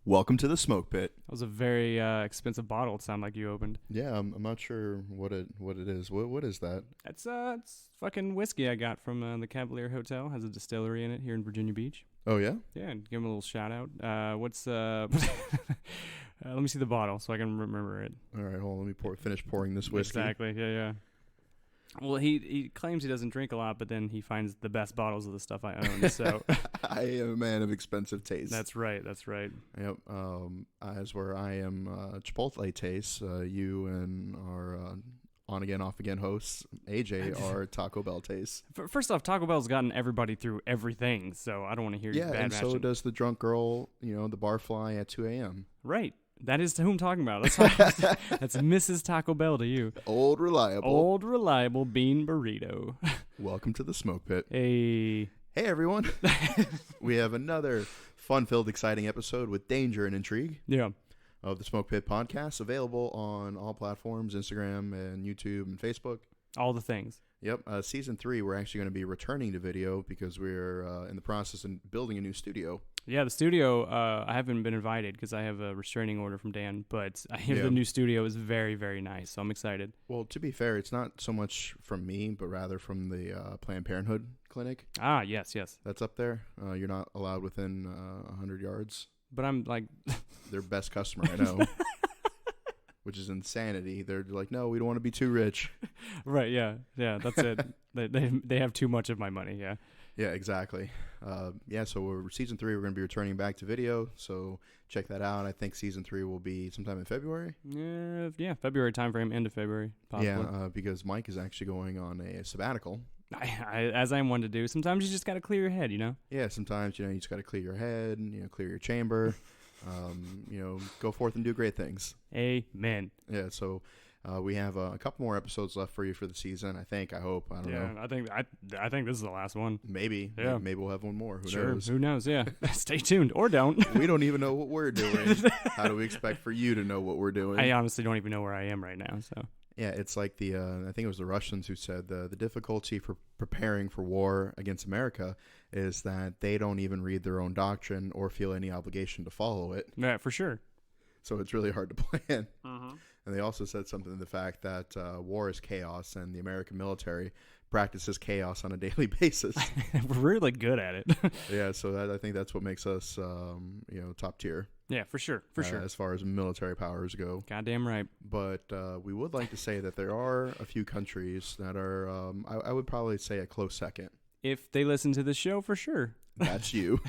Welcome to the Smoke Pit. That was a very expensive bottle. It sounded like you opened. Yeah, I'm not sure what it is. What is that? It's fucking whiskey I got from the Cavalier Hotel. Has a distillery in it here in Virginia Beach. Oh yeah. Yeah, and give him a little shout out. Let me see the bottle so I can remember it. All right, hold on. Let me finish pouring this whiskey. Exactly. Yeah. Well, he claims he doesn't drink a lot, but then he finds the best bottles of the stuff I own. So I am a man of expensive taste. That's right. Yep. As where I am Chipotle taste, you and our on again, off again hosts, AJ, are Taco Bell taste. First off, Taco Bell's gotten everybody through everything, so I don't want to hear yeah, bad and so does the drunk girl, the bar fly at 2 a.m. Right. That is who I'm talking about. That's Mrs. Taco Bell to you. Old reliable bean burrito. Welcome to the Smoke Pit. Hey everyone. We have another fun-filled, exciting episode with danger and intrigue. Yeah. Of the Smoke Pit podcast, available on all platforms, Instagram and YouTube and Facebook. All the things. Yep. Season 3, we're actually going to be returning to video because we're in the process of building a new studio. Yeah, the studio, I haven't been invited because I have a restraining order from Dan, but I hear the new studio is very, very nice, so I'm excited. Well, to be fair, it's not so much from me, but rather from the Planned Parenthood clinic. Ah, yes. That's up there. You're not allowed within 100 yards. But I'm like... Their best customer, I know. Which is insanity. They're like, no, we don't want to be too rich. Right, yeah, that's it. They have too much of my money, yeah. Yeah, exactly. So season 3, we're going to be returning back to video, so check that out. I think season 3 will be sometime in February. Yeah, February timeframe, end of February, possibly. Yeah, because Mike is actually going on a sabbatical. As I'm one to do. Sometimes you just got to clear your head, Yeah, sometimes, you just got to clear your head, clear your chamber, go forth and do great things. Amen. Yeah, so... we have a couple more episodes left for you for the season. I hope. I don't know. I think this is the last one. Maybe. Yeah. Maybe we'll have one more. Who sure. knows? Who knows? Yeah. Stay tuned or don't. We don't even know what we're doing. How do we expect for you to know what we're doing? I honestly don't even know where I am right now. So. Yeah, it's like I think it was the Russians who said the difficulty for preparing for war against America is that they don't even read their own doctrine or feel any obligation to follow it. Yeah, for sure. So it's really hard to plan. Uh-huh. And they also said something to the fact that war is chaos and the American military practices chaos on a daily basis. We're really good at it. Yeah, so I think that's what makes us, top tier. Yeah, for sure. As far as military powers go. Goddamn right. But we would like to say that there are a few countries that are, I would probably say, a close second. If they listen to the show, for sure. That's you.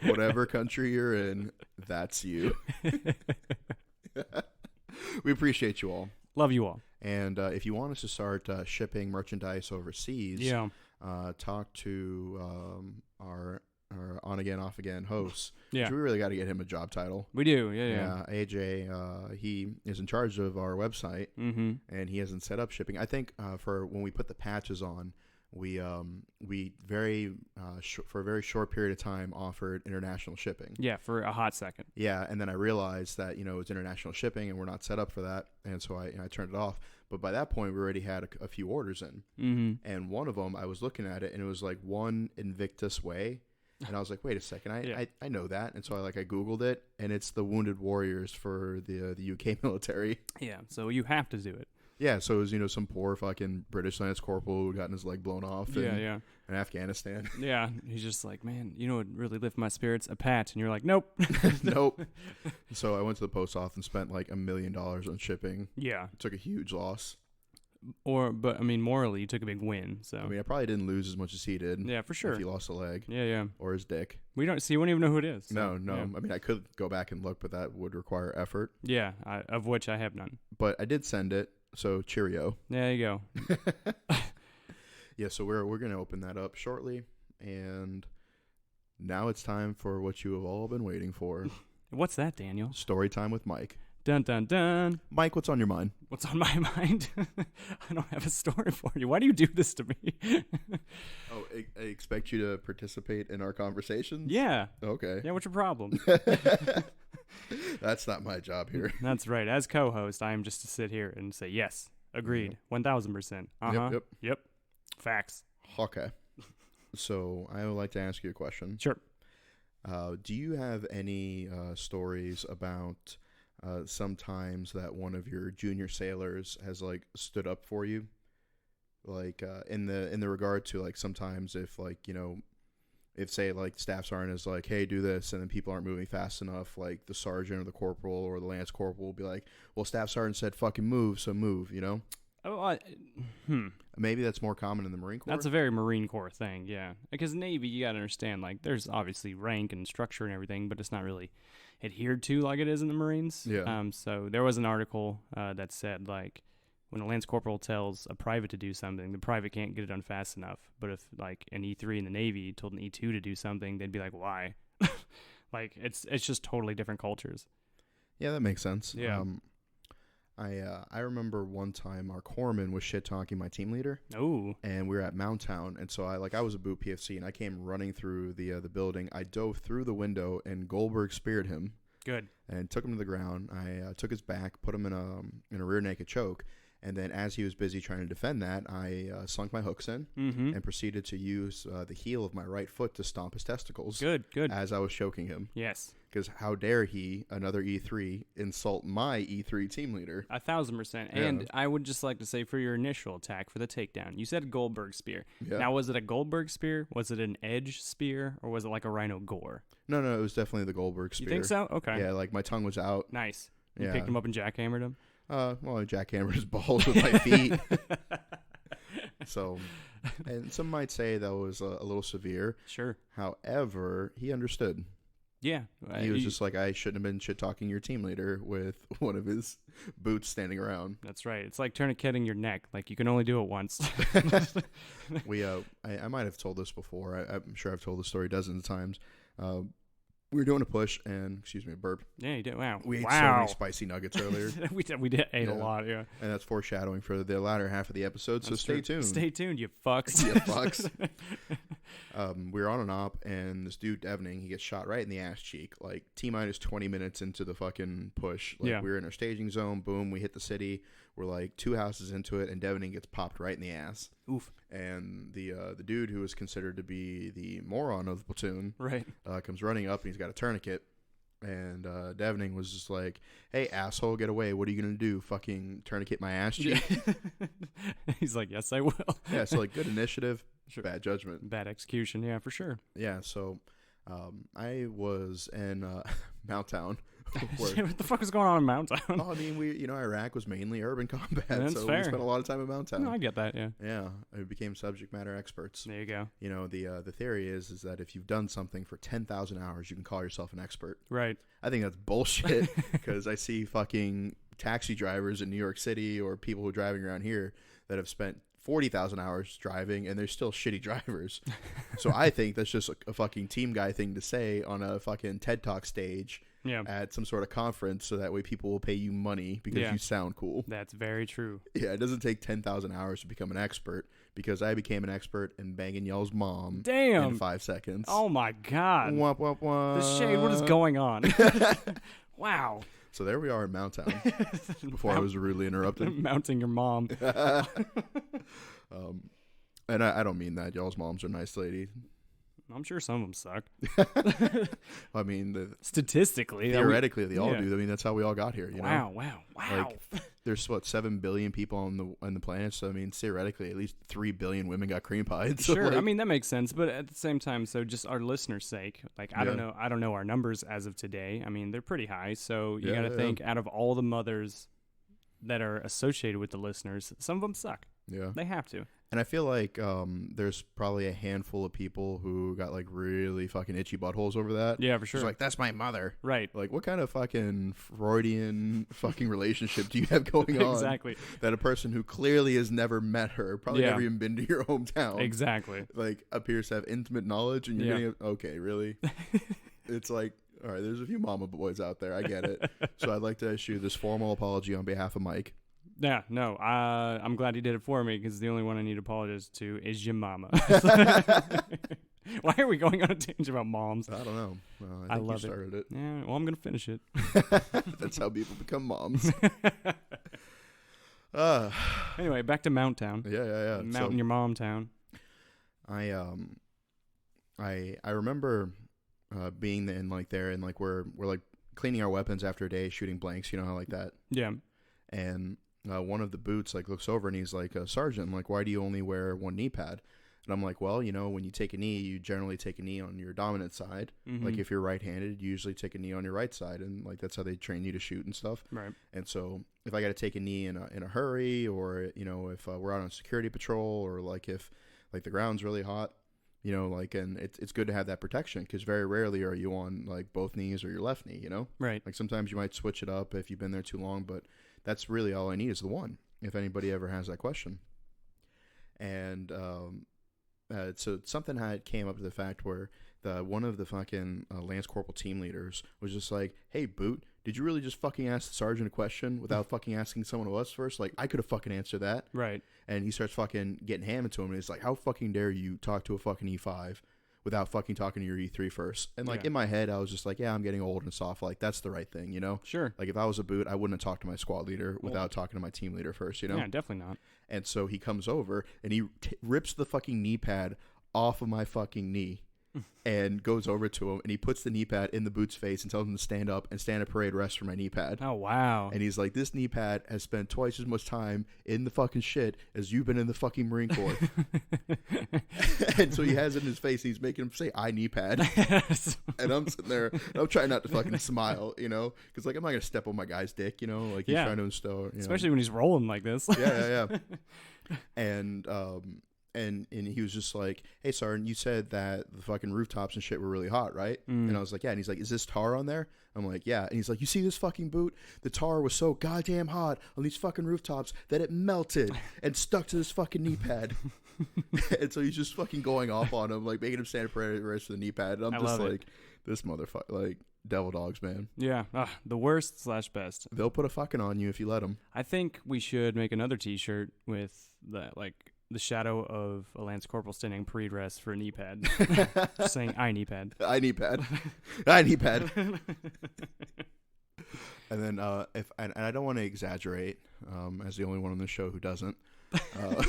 Whatever country you're in, that's you. We appreciate you all. Love you all. And if you want us to start shipping merchandise overseas, talk to our on again, off again hosts. Yeah. We really got to get him a job title. We do. Yeah. AJ, he is in charge of our website, and he hasn't set up shipping. I think for when we put the patches on, we for a very short period of time offered international shipping. Yeah, for a hot second. Yeah, and then I realized that it's international shipping and we're not set up for that, and so I turned it off. But by that point, we already had a few orders in, and one of them I was looking at it and it was like one Invictus Way, and I was like, wait a second, I know that, and so I Googled it, and it's the Wounded Warriors for the UK military. Yeah, so you have to do it. Yeah, so it was, some poor fucking British Lance Corporal who gotten his leg blown off in Afghanistan. Yeah, he's just like, man, you know what really lift my spirits? A patch. And you're like, nope. Nope. So I went to the post office and spent like $1 million on shipping. Yeah. Took a huge loss. But morally, you took a big win. So I probably didn't lose as much as he did. Yeah, for sure. If he lost a leg. Yeah. Or his dick. We won't even know who it is. So, no. Yeah. I could go back and look, but that would require effort. Yeah, of which I have none. But I did send it. So cheerio. There you go. Yeah, so we're going to open that up shortly, and now it's time for what you have all been waiting for. What's that, Daniel? Story time with Mike. Dun dun dun. Mike, what's on your mind? What's on my mind? I don't have a story for you. Why do you do this to me? Oh, I expect you to participate in our conversations? Yeah. Okay. Yeah, what's your problem? That's not my job here. That's right. As co-host, I am just to sit here and say, yes, agreed, 1,000%. Uh-huh. Yep. Facts. Okay. So I would like to ask you a question. Sure. Do you have any stories about sometimes that one of your junior sailors has like stood up for you, like in the regard to like sometimes if like if say like staff sergeant is like, hey, do this, and then people aren't moving fast enough, like the sergeant or the corporal or the lance corporal will be like, well, staff sergeant said fucking move, so move, Oh, Maybe that's more common in the Marine Corps. That's a very Marine Corps thing, yeah. Because Navy, you gotta understand, like, there's obviously rank and structure and everything, but it's not really adhered to like it is in the Marines. Yeah. So there was an article that said, like, when a lance corporal tells a private to do something, the private can't get it done fast enough. But if, like, an E3 in the Navy told an E2 to do something, they'd be like, why? Like, it's just totally different cultures. Yeah, that makes sense. Yeah. I remember one time our corpsman was shit talking my team leader. Oh. And we were at Mountown, and so I was a boot PFC, and I came running through the building. I dove through the window, and Goldberg speared him. Good. And took him to the ground. I took his back, put him in a rear naked choke, and then as he was busy trying to defend that, I sunk my hooks in and proceeded to use the heel of my right foot to stomp his testicles. Good. As I was choking him. Yes. Because how dare he, another E3, insult my E3 team leader? 1,000%. Yeah. And I would just like to say, for your initial attack, for the takedown, you said Goldberg spear. Yeah. Now, was it a Goldberg spear? Was it an edge spear? Or was it like a rhino gore? No, it was definitely the Goldberg spear. You think so? Okay. Yeah, like my tongue was out. Nice. You picked him up and jackhammered him? Well, I jackhammered his balls with my feet. So, and some might say that was a little severe. Sure. However, he understood. Yeah. He was just like, I shouldn't have been shit-talking your team leader with one of his boots standing around. That's right. It's like tourniqueting your neck. Like, you can only do it once. I might have told this before. I'm sure I've told the story dozens of times. We were doing a push, and, excuse me, a burp. Yeah, you did. Wow. We ate so many spicy nuggets earlier. we did ate a lot, yeah. And that's foreshadowing for the latter half of the episode, so stay tuned. Stay tuned, you fucks. You fucks. We were on an op, and this dude, Devening, he gets shot right in the ass cheek, like T-minus 20 minutes into the fucking push. Like, we were in our staging zone, boom, we hit the city. We're like 2 houses into it, and Devening gets popped right in the ass. Oof. And the dude who was considered to be the moron of the platoon right. Comes running up, and he's got a tourniquet. And Devening was just like, hey, asshole, get away. What are you going to do? Fucking tourniquet my ass cheek? He's like, yes, I will. Yeah, so like good initiative, bad judgment. Bad execution, yeah, for sure. Yeah, so I was in Mountown. What the fuck is going on in Mountown? Oh, I mean, Iraq was mainly urban combat, that's so fair. we spent a lot of time in Mountown. No, I get that, yeah. Yeah, we became subject matter experts. There you go. The theory is that if you've done something for 10,000 hours, you can call yourself an expert. Right. I think that's bullshit because I see fucking taxi drivers in New York City or people who are driving around here that have spent 40,000 hours driving, and they're still shitty drivers. So I think that's just a fucking team guy thing to say on a fucking TED Talk stage. Yeah. At some sort of conference, so that way people will pay you money because you sound cool. That's very true. Yeah, it doesn't take 10,000 hours to become an expert, because I became an expert in banging y'all's mom. Damn. In 5 seconds. Oh my god. Womp, womp, womp. The shade, what is going on? Wow. So there we are in Mountown. Before I was rudely interrupted. Mounting your mom. And I don't mean that. Y'all's moms are nice lady. I'm sure some of them suck. I mean, statistically, theoretically, they all do. I mean, that's how we all got here. You know? Wow. Like, there's 7 billion people on the planet. So I mean, theoretically, at least 3 billion women got cream pied. So, sure, like, I mean that makes sense. But at the same time, so just our listeners' sake, like I don't know our numbers as of today. I mean, they're pretty high. So you got to think out of all the mothers that are associated with the listeners, some of them suck. Yeah, they have to. And I feel like there's probably a handful of people who got like really fucking itchy buttholes over that. Yeah, for sure. It's like, that's my mother. Right. Like, what kind of fucking Freudian fucking relationship do you have going on? Exactly. That a person who clearly has never met her, probably never even been to your hometown. Exactly. Like, appears to have intimate knowledge, and you're getting, okay, really? It's like, all right, there's a few mama boys out there. I get it. So I'd like to issue this formal apology on behalf of Mike. Yeah, no, I'm glad he did it for me, because the only one I need to apologize to is your mama. Why are we going on a tangent about moms? I don't know. I think love you started it. Yeah, well, I'm going to finish it. That's how people become moms. Anyway, back to Mountown. Yeah. Mountain your mom town. I remember being in like there and like we're like cleaning our weapons after a day shooting blanks, you know how like that. Yeah. And one of the boots like looks over and he's like, Sergeant, like, why do you only wear one knee pad? And I'm like, well, you know, when you take a knee, you generally take a knee on your dominant side. Mm-hmm. Like if you're right-handed, you usually take a knee on your right side, and like that's how they train you to shoot and stuff. Right. And so if I got to take a knee in a hurry, or you know, if we're out on security patrol, or like if like the ground's really hot, you know, like, and it's good to have that protection, because very rarely are you on like both knees or your left knee, you know. Right. Like sometimes you might switch it up if you've been there too long, but that's really all I need is the one, if anybody ever has that question. And so something had came up to the fact where one of the fucking Lance Corporal team leaders was just like, hey, Boot, did you really just fucking ask the sergeant a question without fucking asking someone else first? Like, I could have fucking answered that. Right. And he starts fucking getting hammered to him, and he's like, how fucking dare you talk to a fucking E5 without fucking talking to your E3 first? And like in my head, I was just like, yeah, I'm getting old and soft. Like, that's the right thing, you know? Sure. Like if I was a Boot, I wouldn't have talked to my squad leader without talking to my team leader first, you know? Yeah, definitely not. And so he comes over and he rips the fucking knee pad off of my fucking knee and goes over to him, and he puts the knee pad in the Boot's face and tells him to stand up and stand at parade rest for my knee pad. Oh, wow. And he's like, this knee pad has spent twice as much time in the fucking shit as you've been in the fucking Marine Corps. And so he has it in his face, and he's making him say, I knee pad. And I'm sitting there, and I'm trying not to fucking smile, you know, because like I'm not going to step on my guy's dick, you know, like he's trying to instill, you especially know. when he's rolling like this. Yeah. And he was just like, hey, Sergeant, you said that the fucking rooftops and shit were really hot, right? And I was like, yeah. And he's like, is this tar on there? I'm like, yeah. And he's like, you see this fucking Boot? The tar was so goddamn hot on these fucking rooftops that it melted and stuck to this fucking knee pad. And so he's just fucking going off on him, like making him stand up for the knee pad. And I'm just like, this motherfucker, like, devil dogs, man. Yeah. The worst / best. They'll put a fucking on you if you let them. I think we should make another t-shirt with the, like, the shadow of a Lance Corporal standing parade rest for a knee pad. Just saying, I knee pad. I knee pad. I knee pad. And then and I don't want to exaggerate, as the only one on the show who doesn't. I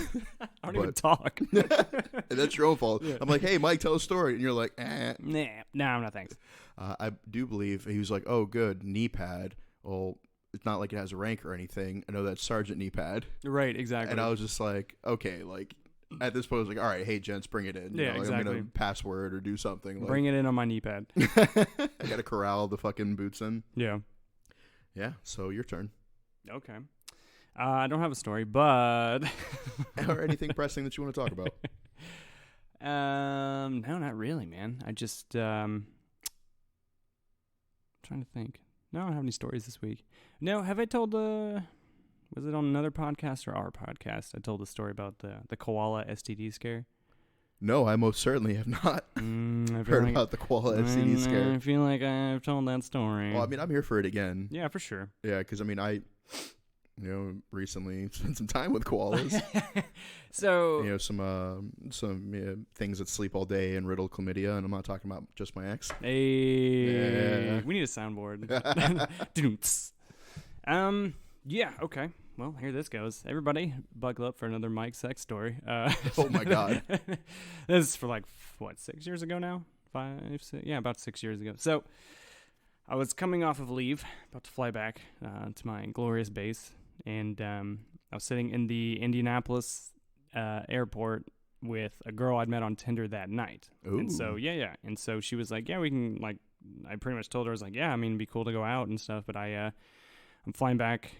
don't even talk. And that's your own fault. Yeah. I'm like, hey, Mike, tell a story. And you're like, Nah, no, thanks. I do believe he was like, oh, good, knee pad. Well, it's not like it has a rank or anything. I know that's Sergeant knee pad. Right, exactly. And I was just like, okay, like, at this point, I was like, all right, hey, gents, bring it in. You know, like, exactly. I'm going to password or do something. Like, bring it in on my knee pad. I got to corral the fucking Boots in. Yeah. Yeah, so your turn. Okay. I don't have a story, but... Or anything pressing that you want to talk about? No, not really, man. I just... trying to think. No, I don't have any stories this week. No, have I told was it on another podcast or our podcast? I told the story about the koala STD scare. No, I most certainly have not heard about the koala STD scare. I feel like I've told that story. Well, I mean, I'm here for it again. Yeah, for sure. Yeah, because I mean, I recently spent some time with koalas. So some things that sleep all day and riddle chlamydia, and I'm not talking about just my ex. Hey, we need a soundboard. Yeah, okay. Well, here this goes. Everybody, buckle up for another Mike sex story. Oh my God. This is for like 6 years ago now? 5, 6, yeah, about 6 years ago. So I was coming off of leave, about to fly back to my glorious base, and I was sitting in the Indianapolis airport with a girl I'd met on Tinder that night. Ooh. And so, and so she was like, yeah, we can, like, I pretty much told her, I was like, yeah, I mean, it'd be cool to go out and stuff, but I'm flying back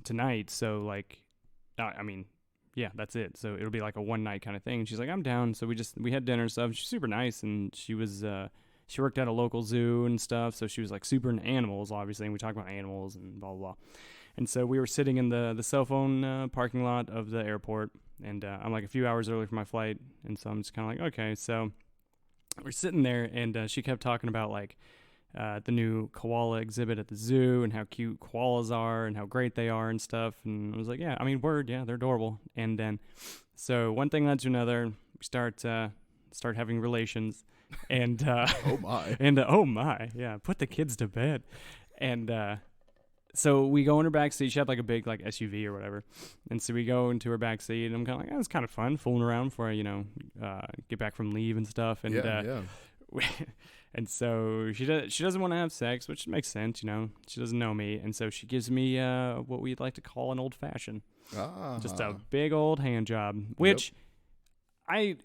tonight, so, like, I mean, yeah, that's it. So it'll be like a one night kind of thing. And she's like, I'm down. So we had dinner and stuff. She's super nice, and she was she worked at a local zoo and stuff, so she was like super into animals, obviously, and we talked about animals and blah blah blah. And so we were sitting in the cell phone parking lot of the airport, and I'm like a few hours early for my flight, and so I'm just kind of like, okay. So we're sitting there, and she kept talking about like the new koala exhibit at the zoo and how cute koalas are and how great they are and stuff. And I was like, yeah, I mean, yeah, they're adorable. And then, so one thing led to another. We start having relations, and oh my, and oh my, yeah, put the kids to bed. And so we go in her backseat. She had like a big like SUV or whatever, and so we go into her backseat, and I'm kind of like, oh, it's kind of fun fooling around before I get back from leave and stuff. And yeah. and so she doesn't want to have sex, which makes sense, you know. She doesn't know me, and so she gives me what we'd like to call an old fashioned, just a big old hand job, which I've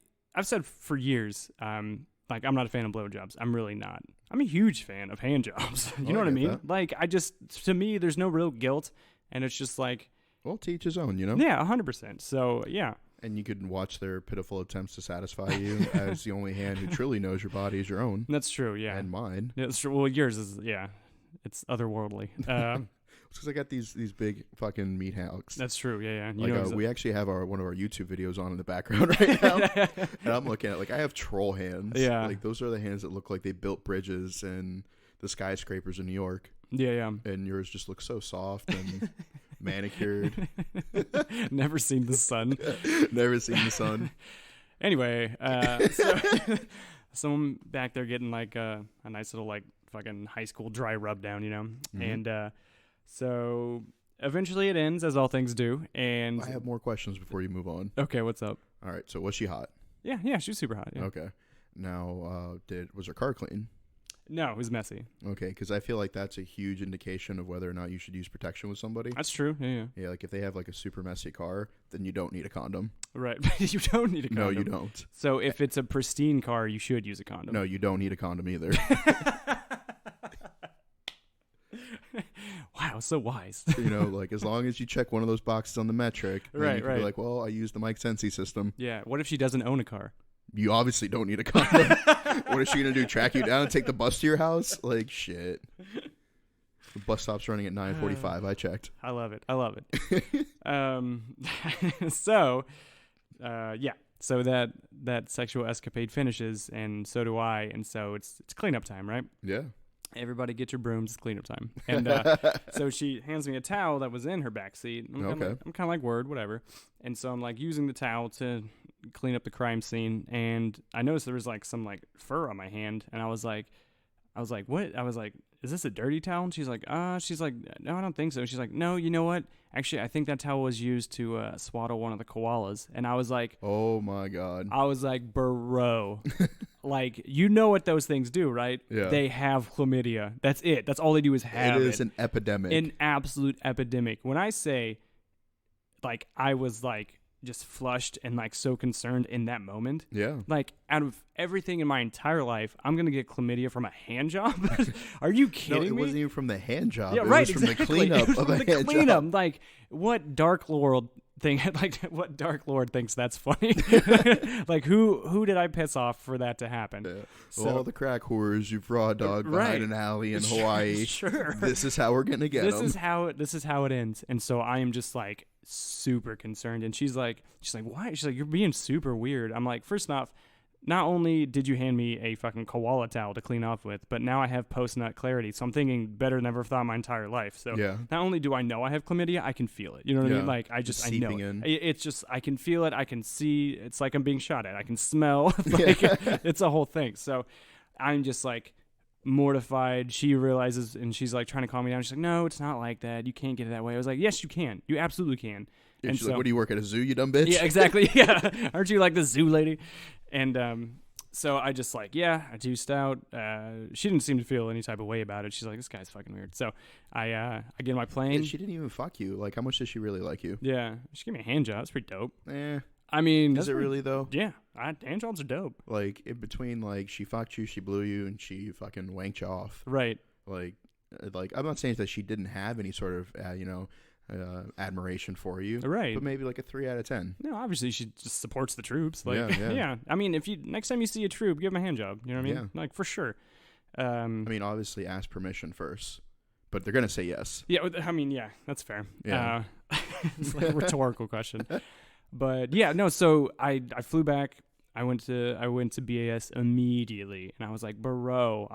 said for years. Like, I'm not a fan of blowjobs. I'm really not. I'm a huge fan of hand jobs. You know what I mean? That. Like, to me, there's no real guilt, and it's just like, well, to each his own, you know? Yeah, 100%. So yeah. And you could watch their pitiful attempts to satisfy you as the only hand who truly knows your body is your own. That's true, yeah. And mine. That's true. Well, yours is, yeah. It's otherworldly. It's because I got these big fucking meat hooks. That's true, yeah. You know, we actually have one of our YouTube videos on in the background right now. And I'm looking at, like, I have troll hands. Yeah. Like, those are the hands that look like they built bridges and the skyscrapers in New York. Yeah. And yours just looks so soft and manicured. Never seen the sun. Never seen the sun. Anyway, so someone back there getting like a nice little like fucking high school dry rub down, you know? Mm-hmm. And so eventually it ends, as all things do. And I have more questions before you move on. Okay, what's up? All right, so was she hot? Yeah, she was super hot. Yeah. Okay. Now, was her car clean? No, it was messy. Okay, because I feel like that's a huge indication of whether or not you should use protection with somebody. That's true. Yeah. Yeah, like if they have like a super messy car, then you don't need a condom. Right. You don't need a condom. No, you don't. So if it's a pristine car, you should use a condom. No, you don't need a condom either. Wow, so wise. You know, like as long as you check one of those boxes on the metric, then you can be like, well, I use the Complacency system. Yeah. What if she doesn't own a car? You obviously don't need a condom. What is she going to do? Track you down and take the bus to your house? Like, shit. The bus stop's running at 9:45. I checked. I love it. So that sexual escapade finishes, and so do I, and so it's cleanup time, right? Yeah. Everybody get your brooms. It's cleanup time. And so she hands me a towel that was in her backseat. I'm kind of like, word, whatever. And so I'm like using the towel to clean up the crime scene, and I noticed there was like some like fur on my hand, and I was like, what? I was like, is this a dirty towel? And she's like, no, I don't think so. She's like, no, you know what? Actually, I think that towel was used to swaddle one of the koalas. And I was like, oh my God. I was like, bro, like, you know what those things do, right? Yeah. They have chlamydia. That's it. That's all they do is have it. It is an epidemic. An absolute epidemic. When I say, like, I was like, just flushed and like so concerned in that moment. Yeah. Like, out of everything in my entire life, I'm gonna get chlamydia from a hand job? Are you kidding me? No, it wasn't even from the hand job. Yeah, right. It was from the cleanup of a hand job. Like, what Dark Lord what Dark Lord thinks that's funny? Like, who did I piss off for that to happen? Yeah. So, all the crack whores you've raw dogged behind an alley in Hawaii. Sure. This is how we're gonna get them. This is how it ends. And so I am just like super concerned. And she's like, why? She's like, you're being super weird. I'm like, first off, not only did you hand me a fucking koala towel to clean off with, but now I have post-nut clarity. So I'm thinking better than ever thought my entire life. So not only do I know I have chlamydia, I can feel it. You know what I mean? Like, I know it. It's just, I can feel it. I can see. It's like I'm being shot at. I can smell. Like, it's a whole thing. So I'm just like mortified. She realizes, and she's like trying to calm me down. She's like, no, it's not like that. You can't get it that way. I was like, yes, you can. You absolutely can. Yeah, and she's like, what do you work at a zoo, you dumb bitch? Yeah, exactly. Yeah. Aren't you like the zoo lady? And so I just like, I juiced out. She didn't seem to feel any type of way about it. She's like, this guy's fucking weird. So I get in my plane. And she didn't even fuck you. Like, how much does she really like you? Yeah. She gave me a hand job. It's pretty dope. I mean, is it really though? Yeah. Hand jobs are dope. Like, in between, like, she fucked you, she blew you, and she fucking wanked you off. Right. Like I'm not saying that she didn't have any sort of, admiration for you, right? But maybe like a 3 out of 10. No, obviously she just supports the troops. Like, yeah. I mean, if you next time you see a troop, give them a hand job. You know what I mean? Like, for sure. I mean, obviously ask permission first, but they're gonna say yes. Yeah, I mean, yeah, that's fair. Yeah, it's like a rhetorical question, but yeah, no. So I flew back. I went to BAS immediately, and I was like, bro,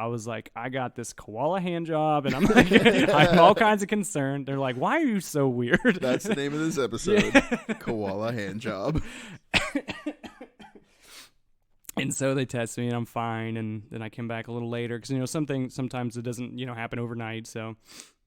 I got this koala hand job, and I'm like, I'm all kinds of concerned. They're like, why are you so weird? That's the name of this episode, Koala Hand Job. And so they test me, and I'm fine, and then I came back a little later, because, sometimes it doesn't, happen overnight, so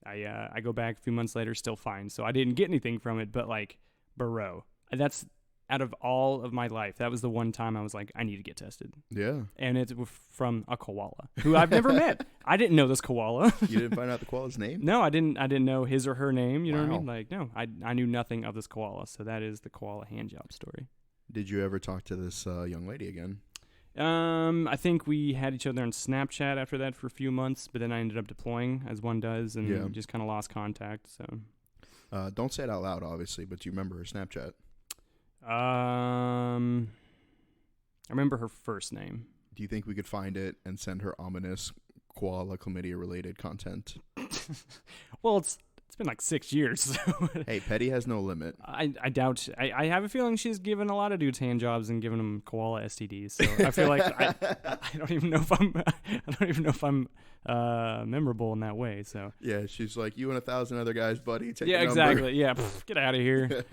I go back a few months later, still fine. So I didn't get anything from it, but, like, bro, that's out of all of my life, that was the one time I was like, I need to get tested. Yeah. And it's from a koala who I've never met. I didn't know this koala. You didn't find out the koala's name? No, I didn't know his or her name. You know what I mean? Wow. Like, no, I knew nothing of this koala. So that is the koala handjob story. Did you ever talk to this young lady again? I think we had each other on Snapchat after that for a few months, but then I ended up deploying, as one does, and just kind of lost contact. So, don't say it out loud, obviously, but do you remember her Snapchat? I remember her first name. Do you think we could find it and send her ominous koala chlamydia related content? Well, it's been like 6 years. So Hey, petty has no limit. I doubt. I have a feeling she's given a lot of dudes hand jobs and given them koala STDs. So I feel like I don't even know if I'm memorable in that way. So Yeah, she's like, you and 1,000 other guys, buddy. Take yeah, a number. exactly. Yeah, get out of here.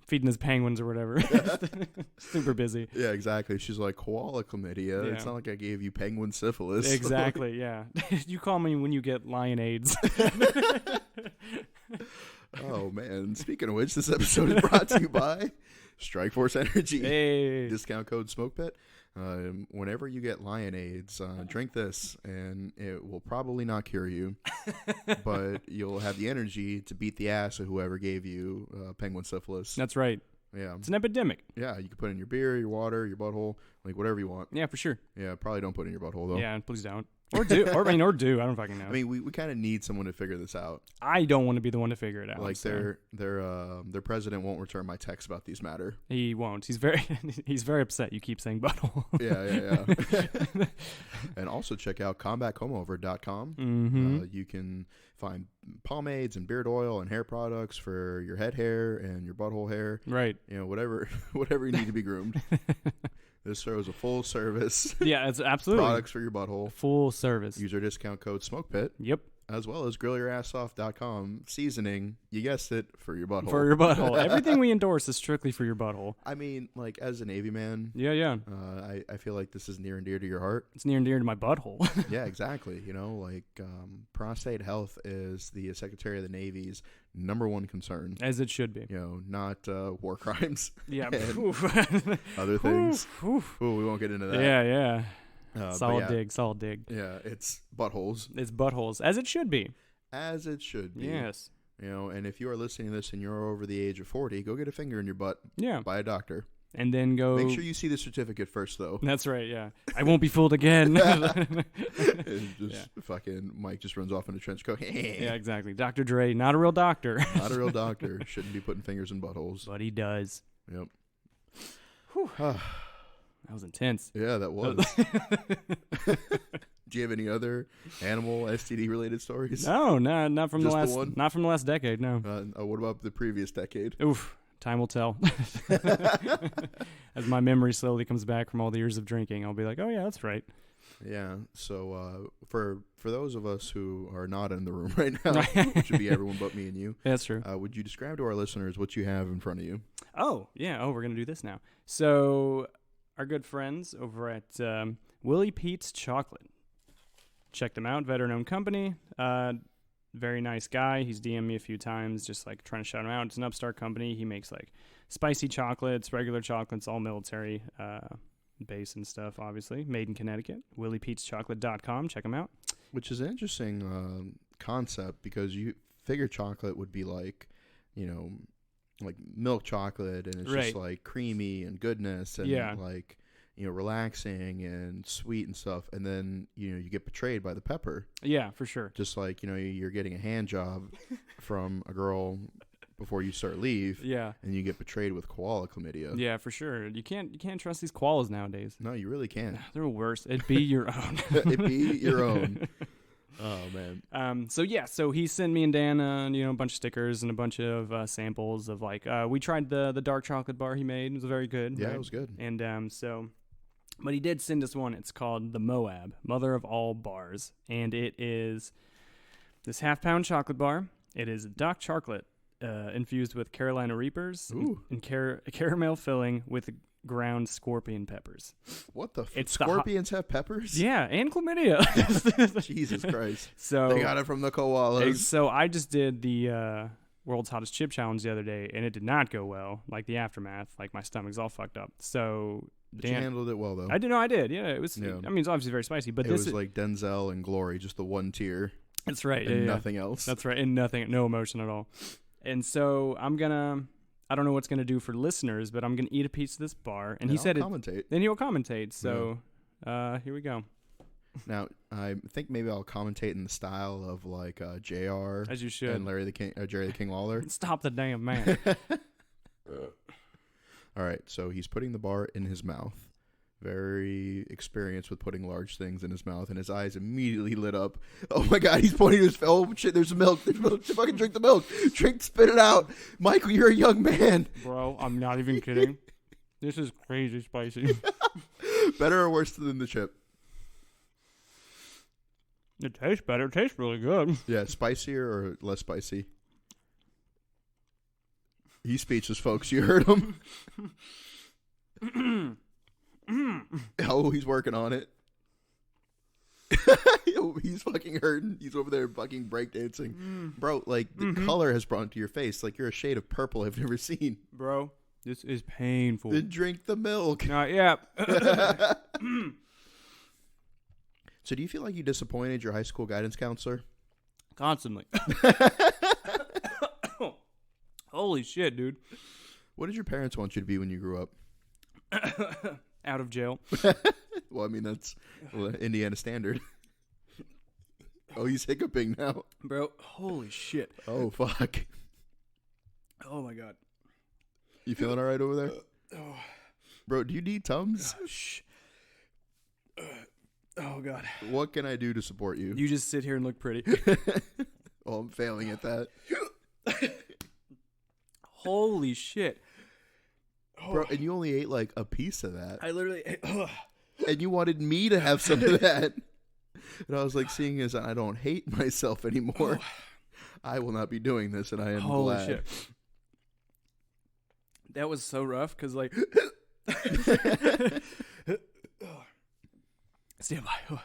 Feeding his penguins or whatever. Super busy. Yeah, exactly. She's like, koala chlamydia. Yeah. It's not like I gave you penguin syphilis. Exactly. Yeah. You call me when you get lion AIDS. Oh, man. Speaking of which, this episode is brought to you by Strikeforce Energy. Hey. Discount code Smoke Pit. Whenever you get lion AIDS, drink this, and it will probably not cure you, but you'll have the energy to beat the ass of whoever gave you penguin syphilis. That's right. Yeah. It's an epidemic. Yeah, you can put it in your beer, your water, your butthole, like whatever you want. Yeah, for sure. Yeah, probably don't put it in your butthole, though. Yeah, please don't. Or do. Or do. I don't fucking know. I mean, we kind of need someone to figure this out. I don't want to be the one to figure it out. Like so. their president won't return my text about these matter. He won't. He's very upset. You keep saying butthole. Yeah. And also check out combatcomeover.com. Mm-hmm. You can find pomades and beard oil and hair products for your head hair and your butthole hair. Right. You know, whatever you need to be groomed. This shows a full service. Yeah, it's absolutely products for your butthole. Full service. Use our discount code SmokePit. Yep. As well as grillyourassoff.com. Seasoning, you guessed it, for your butthole. For your butthole. Everything we endorse is strictly for your butthole. I mean, like, as a Navy man, Yeah. I feel like this is near and dear to your heart. It's near and dear to my butthole. Yeah, exactly. You know, like, prostate health is the Secretary of the Navy's #1 concern. As it should be. You know, not war crimes. Yeah. Other things. Ooh, we won't get into that. Yeah. Solid yeah, dig. Yeah, it's buttholes. It's buttholes, as it should be. As it should be. Yes. You know, and if you are listening to this and you're over the age of 40, go get a finger in your butt. Yeah. By a doctor. And then go. Make sure you see the certificate first, though. That's right, yeah. I won't be fooled again. Fucking Mike just runs off in a trench coat. Yeah, exactly. Dr. Dre, not a real doctor. Not a real doctor. Shouldn't be putting fingers in buttholes. But he does. Yep. That was intense. Yeah, that was. Do you have any other animal STD related stories? No, not from Just the the last. one? Not from the last decade. No. What about the previous decade? Oof. Time will tell. As my memory slowly comes back from all the years of drinking, I'll be like, oh yeah, that's right. Yeah. So for those of us who are not in the room right now, which would be everyone but me and you. That's true. Would you describe to our listeners what you have in front of you? Oh yeah. Oh, we're gonna do this now. So our good friends over at Willie Pete's Chocolate. Check them out. Veteran-owned company. Very nice guy. He's DM'd me a few times, just like trying to shout him out. It's an upstart company. He makes like spicy chocolates, regular chocolates, all military base and stuff, obviously. Made in Connecticut. WilliePete'sChocolate.com. Check him out. Which is an interesting concept because you figure chocolate would be like, you know, like milk chocolate, and it's Right. just like creamy and goodness and like, you know, relaxing and sweet and stuff. And then, you know, you get betrayed by the pepper. Yeah, for sure. Just like, you know, you're getting a hand job from a girl before you start leave. Yeah. And you get betrayed with koala chlamydia. Yeah, for sure. You can't trust these koalas nowadays. No, you really can't. They're worse. It'd be your own. It'd be your own. Oh, man. So he sent me and Dan, a bunch of stickers and a bunch of samples of like, we tried the dark chocolate bar he made. It was very good. Yeah, right? it was good. And but he did send us one. It's called the Moab, Mother of All Bars. And it is this half-pound chocolate bar. It is dark chocolate infused with Carolina Reapers and caramel filling with ground scorpion peppers. What the It's scorpions have peppers? Yeah, and chlamydia. Jesus Christ. So they got it from the koalas. So I just did the World's Hottest Chip Challenge the other day, and it did not go well. Like the aftermath, like my stomach's all fucked up. So But you handled it well, though. I did. No, I did. Yeah, it was. Yeah. I mean, it's obviously very spicy, but it was like Denzel and Glory, just the one tier. That's right. And nothing else. That's right. And no emotion at all. And so I don't know what's gonna do for listeners, but I'm gonna eat a piece of this bar. And he said commentate. Then he'll commentate. So here we go. Now, I think maybe I'll commentate in the style of like JR. As you should. And Jerry the King Lawler. Stop the damn man. All right, so he's putting the bar in his mouth. Very experienced with putting large things in his mouth, and his eyes immediately lit up. Oh my God, he's pointing to his oh shit, there's milk. There's milk. Fucking drink the milk. Spit it out. Michael, you're a young man. Bro, I'm not even kidding. This is crazy spicy. Better or worse than the chip? It tastes better. It tastes really good. Yeah, spicier or less spicy? He's speechless, folks. You heard him. Oh, he's working on it. He's fucking hurting. He's over there fucking breakdancing. Bro, like, the color has brought to your face. Like, you're a shade of purple I've never seen. Bro, this is painful. Then drink the milk. Yeah. So do you feel like you disappointed your high school guidance counselor? Constantly. Holy shit, dude. What did your parents want you to be when you grew up? Out of jail. Well, I mean, that's Indiana standard. Oh, he's hiccuping now. Bro, holy shit. Oh, fuck. Oh, my God. You feeling all right over there? Bro, do you need Tums? Oh, God. What can I do to support you? You just sit here and look pretty. Oh, I'm failing at that. Holy shit. Bro, and you only ate like a piece of that. I literally ate, and you wanted me to have some of that. And I was like, seeing as I don't hate myself anymore, I will not be doing this, and I am holy glad. Shit. That was so rough, because like... Stand by. All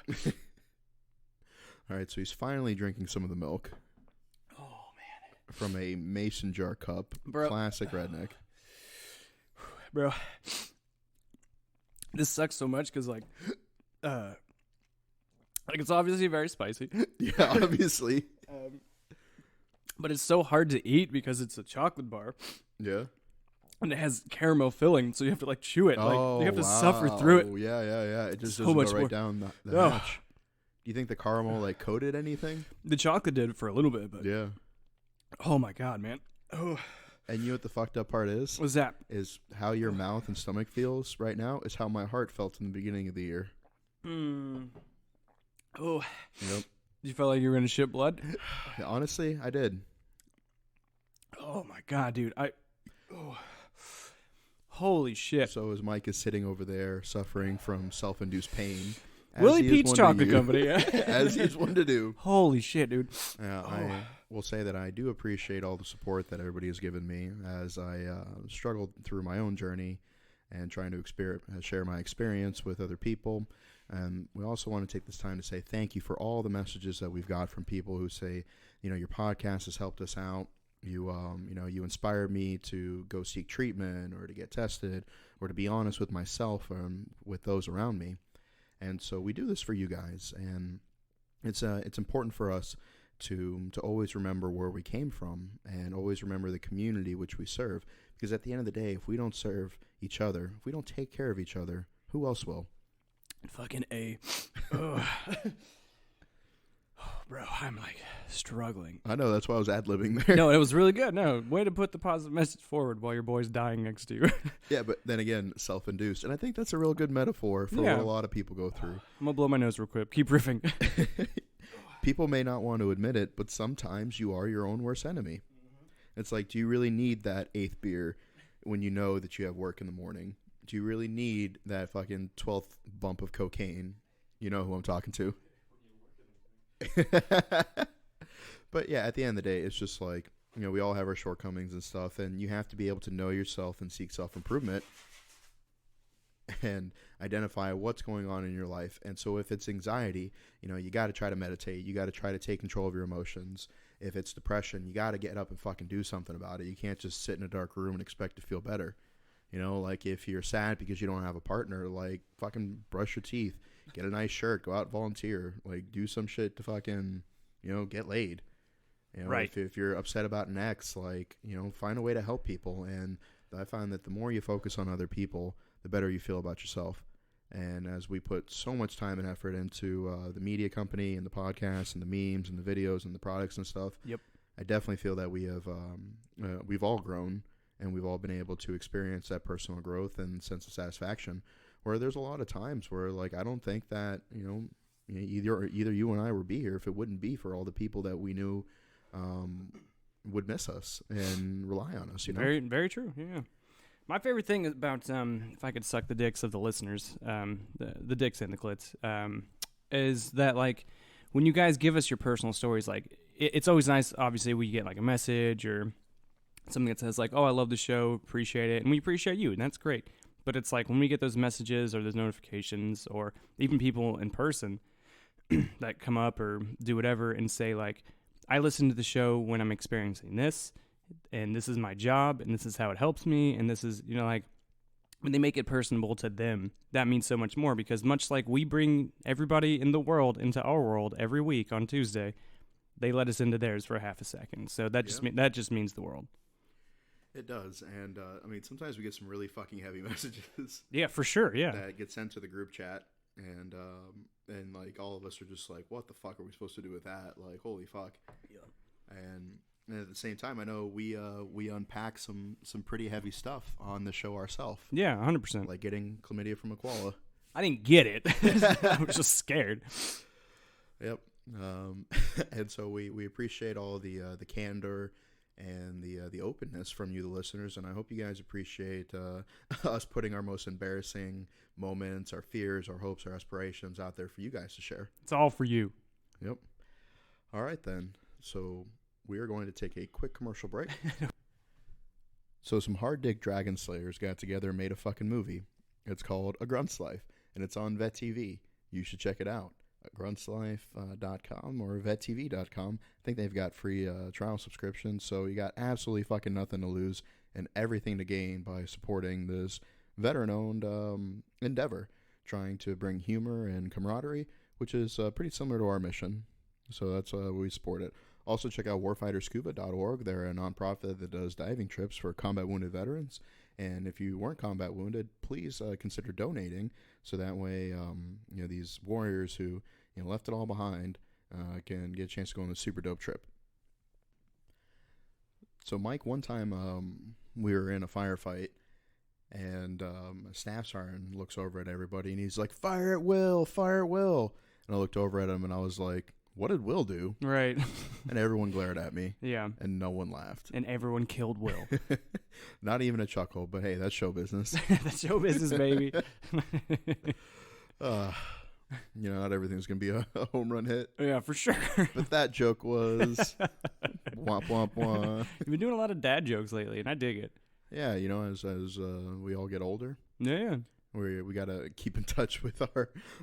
right, so he's finally drinking some of the milk. Oh, man. From a mason jar cup. Bro. Classic redneck. Bro. This sucks so much because, like, it's obviously very spicy. Yeah, obviously. But it's so hard to eat because it's a chocolate bar. Yeah. And it has caramel filling, so you have to, like, chew it. Like, you have to suffer through it. Yeah. It just so doesn't much go right more. down the hatch. Do you think the caramel, like, coated anything? The chocolate did for a little bit, but... Yeah. Oh, my God, man. Oh. And you know what the fucked up part is? What's that? Is how your mouth and stomach feels right now is how my heart felt in the beginning of the year. Oh. Yep. You felt like you were going to shit blood? Yeah, honestly, I did. Oh, my God, dude. Holy shit. So as Mike is sitting over there suffering from self-induced pain. Willie Pete's Chocolate Company. As he's one to do. Holy shit, dude. I will say that I do appreciate all the support that everybody has given me as I struggled through my own journey and trying to share my experience with other people. And we also want to take this time to say thank you for all the messages that we've got from people who say, you know, your podcast has helped us out. You inspired me to go seek treatment or to get tested or to be honest with myself and with those around me. And so we do this for you guys, and it's important for us to always remember where we came from and always remember the community which we serve. Because at the end of the day, if we don't serve each other, if we don't take care of each other, who else will? Fucking A. Bro, I'm like struggling. I know, that's why I was ad-libbing there. No, it was really good. No, way to put the positive message forward while your boy's dying next to you. Yeah, but then again, self-induced. And I think that's a real good metaphor for what a lot of people go through. I'm going to blow my nose real quick. Keep riffing. People may not want to admit it, but sometimes you are your own worst enemy. Mm-hmm. It's like, do you really need that 8th beer when you know that you have work in the morning? Do you really need that fucking 12th bump of cocaine? You know who I'm talking to. But yeah, at the end of the day, it's just like, you know, we all have our shortcomings and stuff, and you have to be able to know yourself and seek self-improvement and identify what's going on in your life. And so if it's anxiety, you know, you got to try to meditate. You got to try to take control of your emotions if it's depression, you got to get up and fucking do something about it. You can't just sit in a dark room and expect to feel better. You know, like if you're sad because you don't have a partner, like fucking brush your teeth, get a nice shirt, go out, volunteer, like do some shit to fucking, you know, get laid. You know, Right. if you're upset about an ex, like, you know, find a way to help people. And I find that the more you focus on other people, the better you feel about yourself. And as we put so much time and effort into the media company and the podcasts and the memes and the videos and the products and stuff, Yep. I definitely feel that we've all grown, and we've all been able to experience that personal growth and sense of satisfaction. Where there's a lot of times where, like, I don't think that, you know, either you and I would be here if it wouldn't be for all the people that we knew would miss us and rely on us. You know, Very, very true. Yeah. My favorite thing about, if I could suck the dicks of the listeners, the dicks and the clits, is that, like, when you guys give us your personal stories, like, it's always nice, obviously, we get, like, a message or something that says, like, oh, I love the show, appreciate it, and we appreciate you, and that's great. But it's like when we get those messages or those notifications or even people in person that come up or do whatever and say, like, I listen to the show when I'm experiencing this, and this is my job, and this is how it helps me, and this is, you know, like, when they make it personable to them, that means so much more, because much like we bring everybody in the world into our world every week on Tuesday, they let us into theirs for a half a second. So that just means the world. it does. And I mean, sometimes we get some really fucking heavy messages. Yeah, for sure. Yeah. That get sent to the group chat, and like all of us are just like, what the fuck are we supposed to do with that? Like, holy fuck. Yeah. And at the same time, I know we unpack some pretty heavy stuff on the show ourselves. Yeah, 100%. Like getting chlamydia from a koala. I didn't get it. I was just scared. Yep. And so we appreciate all the candor and the openness from you, the listeners, and I hope you guys appreciate us putting our most embarrassing moments, our fears, our hopes, our aspirations out there for you guys to share. It's all for you. Yep. All right, then. So we are going to take a quick commercial break. So some hard dick dragon slayers got together and made a fucking movie. It's called A Grunt's Life, and it's on Vet TV. You should check it out at gruntslife.com or vettv.com. I think they've got free trial subscriptions, so you got absolutely fucking nothing to lose and everything to gain by supporting this veteran-owned endeavor, trying to bring humor and camaraderie, which is pretty similar to our mission. So that's why we support it. Also, check out warfighterscuba.org. They're a nonprofit that does diving trips for combat wounded veterans. And if you weren't combat wounded, please consider donating, so that way these warriors who left it all behind can get a chance to go on a super dope trip. So, Mike, one time we were in a firefight, and a staff sergeant looks over at everybody, and he's like, "Fire at will, fire at will." And I looked over at him, and I was like, "What did Will do?" Right. And everyone glared at me. Yeah. And no one laughed. And everyone killed Will. Not even a chuckle, but hey, that's show business. That's show business, baby. Not everything's going to be a home run hit. Yeah, for sure. But that joke was womp, womp, womp. You've been doing a lot of dad jokes lately, and I dig it. Yeah, as we all get older. Yeah. We got to keep in touch with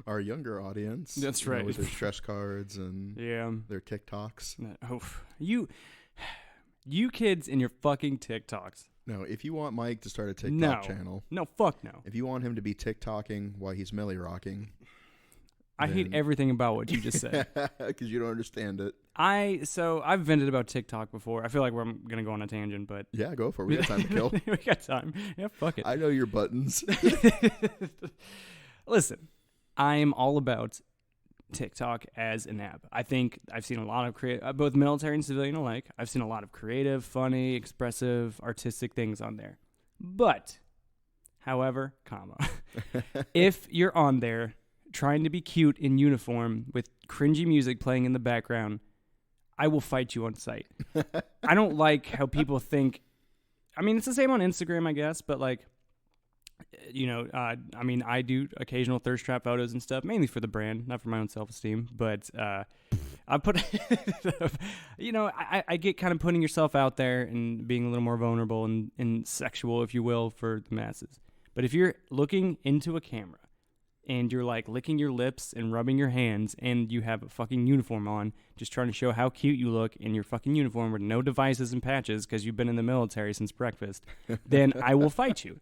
our younger audience. That's right. With their stress cards and their TikToks. Oh, you kids and your fucking TikToks. No, if you want Mike to start a TikTok channel. No, fuck no. If you want him to be TikToking while he's Millie rocking. I hate everything about what you just said. Because you don't understand it. I've vented about TikTok before. I feel like I'm going to go on a tangent, but... Yeah, go for it. We got time to kill. We got time. Yeah, fuck it. I know your buttons. Listen, I'm all about TikTok as an app. I think I've seen a lot of both military and civilian alike. I've seen a lot of creative, funny, expressive, artistic things on there. But, however, if you're on there trying to be cute in uniform with cringy music playing in the background, I will fight you on sight. I don't like how people think. I mean, it's the same on Instagram, I guess, but like, I do occasional thirst trap photos and stuff, mainly for the brand, not for my own self-esteem. But I put, I get kind of putting yourself out there and being a little more vulnerable and sexual, if you will, for the masses. But if you're looking into a camera and you're like licking your lips and rubbing your hands, and you have a fucking uniform on, just trying to show how cute you look in your fucking uniform with no devices and patches because you've been in the military since breakfast, then I will fight you.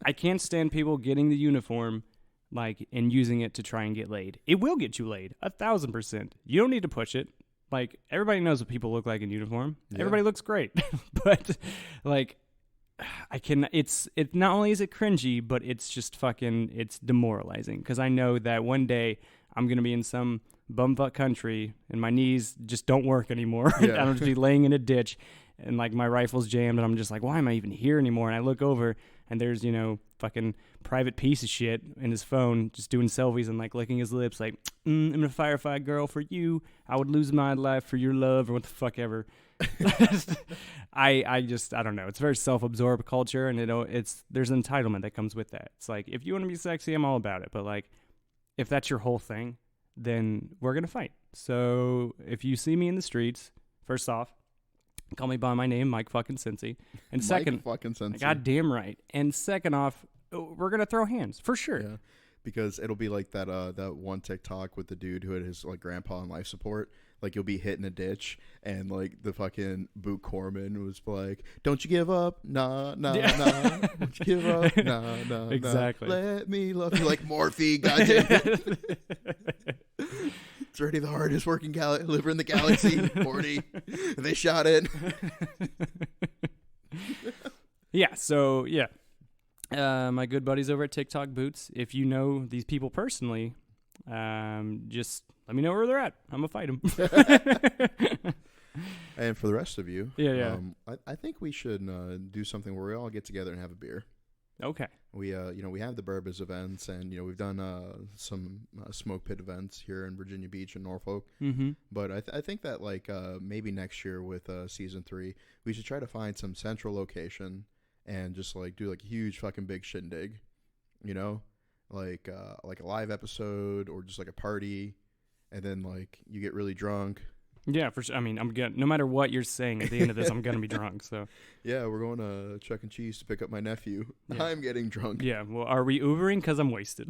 I can't stand people getting the uniform like and using it to try and get laid. It will get you laid, 1,000%. You don't need to push it. Like, everybody knows what people look like in uniform. Yeah. Everybody looks great. But like, it's not only is it cringy, but it's just fucking, it's demoralizing. Because I know that one day I'm going to be in some bumfuck country and my knees just don't work anymore. Yeah. I'm just be laying in a ditch and like my rifle's jammed and I'm just like, why am I even here anymore? And I look over and there's, you know, fucking private piece of shit in his phone just doing selfies and like licking his lips like, I'm gonna firefight girl for you. I would lose my life for your love or what the fuck ever. I don't know. It's a very self-absorbed culture, and there's entitlement that comes with that. It's like, if you want to be sexy, I'm all about it. But like, if that's your whole thing, then we're gonna fight. So if you see me in the streets, first off, call me by my name, Mike fucking Cincy. And second, goddamn right. And second off, we're gonna throw hands for sure. Yeah, because it'll be like that one TikTok with the dude who had his like grandpa on life support. Like, you'll be hitting a ditch, and like the fucking Boot Corman was like, "Don't you give up, nah, nah, nah. Don't you give up, nah, nah, exactly. Nah. Let me love you like Morphe, goddamn it." It's already the hardest working liver in the galaxy, 40. They shot it. Yeah, so, yeah. My good buddies over at TikTok Boots, if you know these people personally, just let me know where they're at. I'm going to fight them. And for the rest of you, I think we should do something where we all get together and have a beer. Okay. We we have the Burbas events, and we've done some Smoke Pit events here in Virginia Beach and Norfolk. Mm-hmm. But I think that like maybe next year with season 3, we should try to find some central location and just like do like a huge fucking big shindig, like a live episode or just like a party, and then like you get really drunk. Yeah, for sure. I mean, no matter what you're saying at the end of this, I'm gonna be drunk. So yeah, we're going to Chuck E. Cheese to pick up my nephew. Yeah. I'm getting drunk. Yeah. Well, are we Ubering? Because I'm wasted.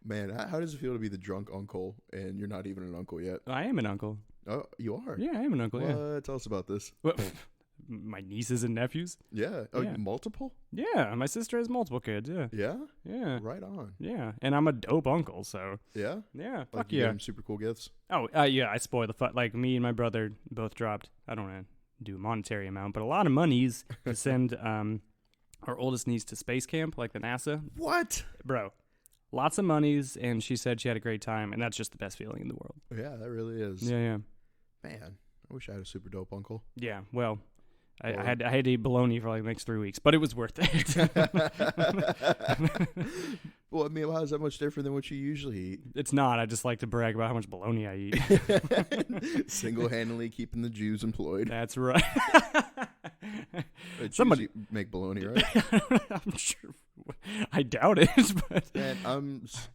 Man, how does it feel to be the drunk uncle and you're not even an uncle yet? I am an uncle. Oh, you are? Yeah, I am an uncle. Yeah. Tell us about this. What? My nieces and nephews? Yeah. Oh, yeah. Multiple? Yeah, my sister has multiple kids, yeah. Yeah? Yeah. Right on. Yeah, and I'm a dope uncle, so. Yeah? Yeah, fuck like you yeah. Give them super cool gifts? Oh, yeah, I spoil the fuck. Like, me and my brother both dropped, I don't want to do a monetary amount, but a lot of monies to send our oldest niece to space camp, like the NASA. What? Bro, lots of monies, and she said she had a great time, and that's just the best feeling in the world. Yeah, that really is. Yeah. Man, I wish I had a super dope uncle. Yeah, well... I had to eat bologna for like the next 3 weeks, but it was worth it. Well, I mean, how is that much different than what you usually eat? It's not. I just like to brag about how much bologna I eat. Single-handedly keeping the Jews employed. That's right. Somebody make bologna, right? I'm sure. I doubt it. But and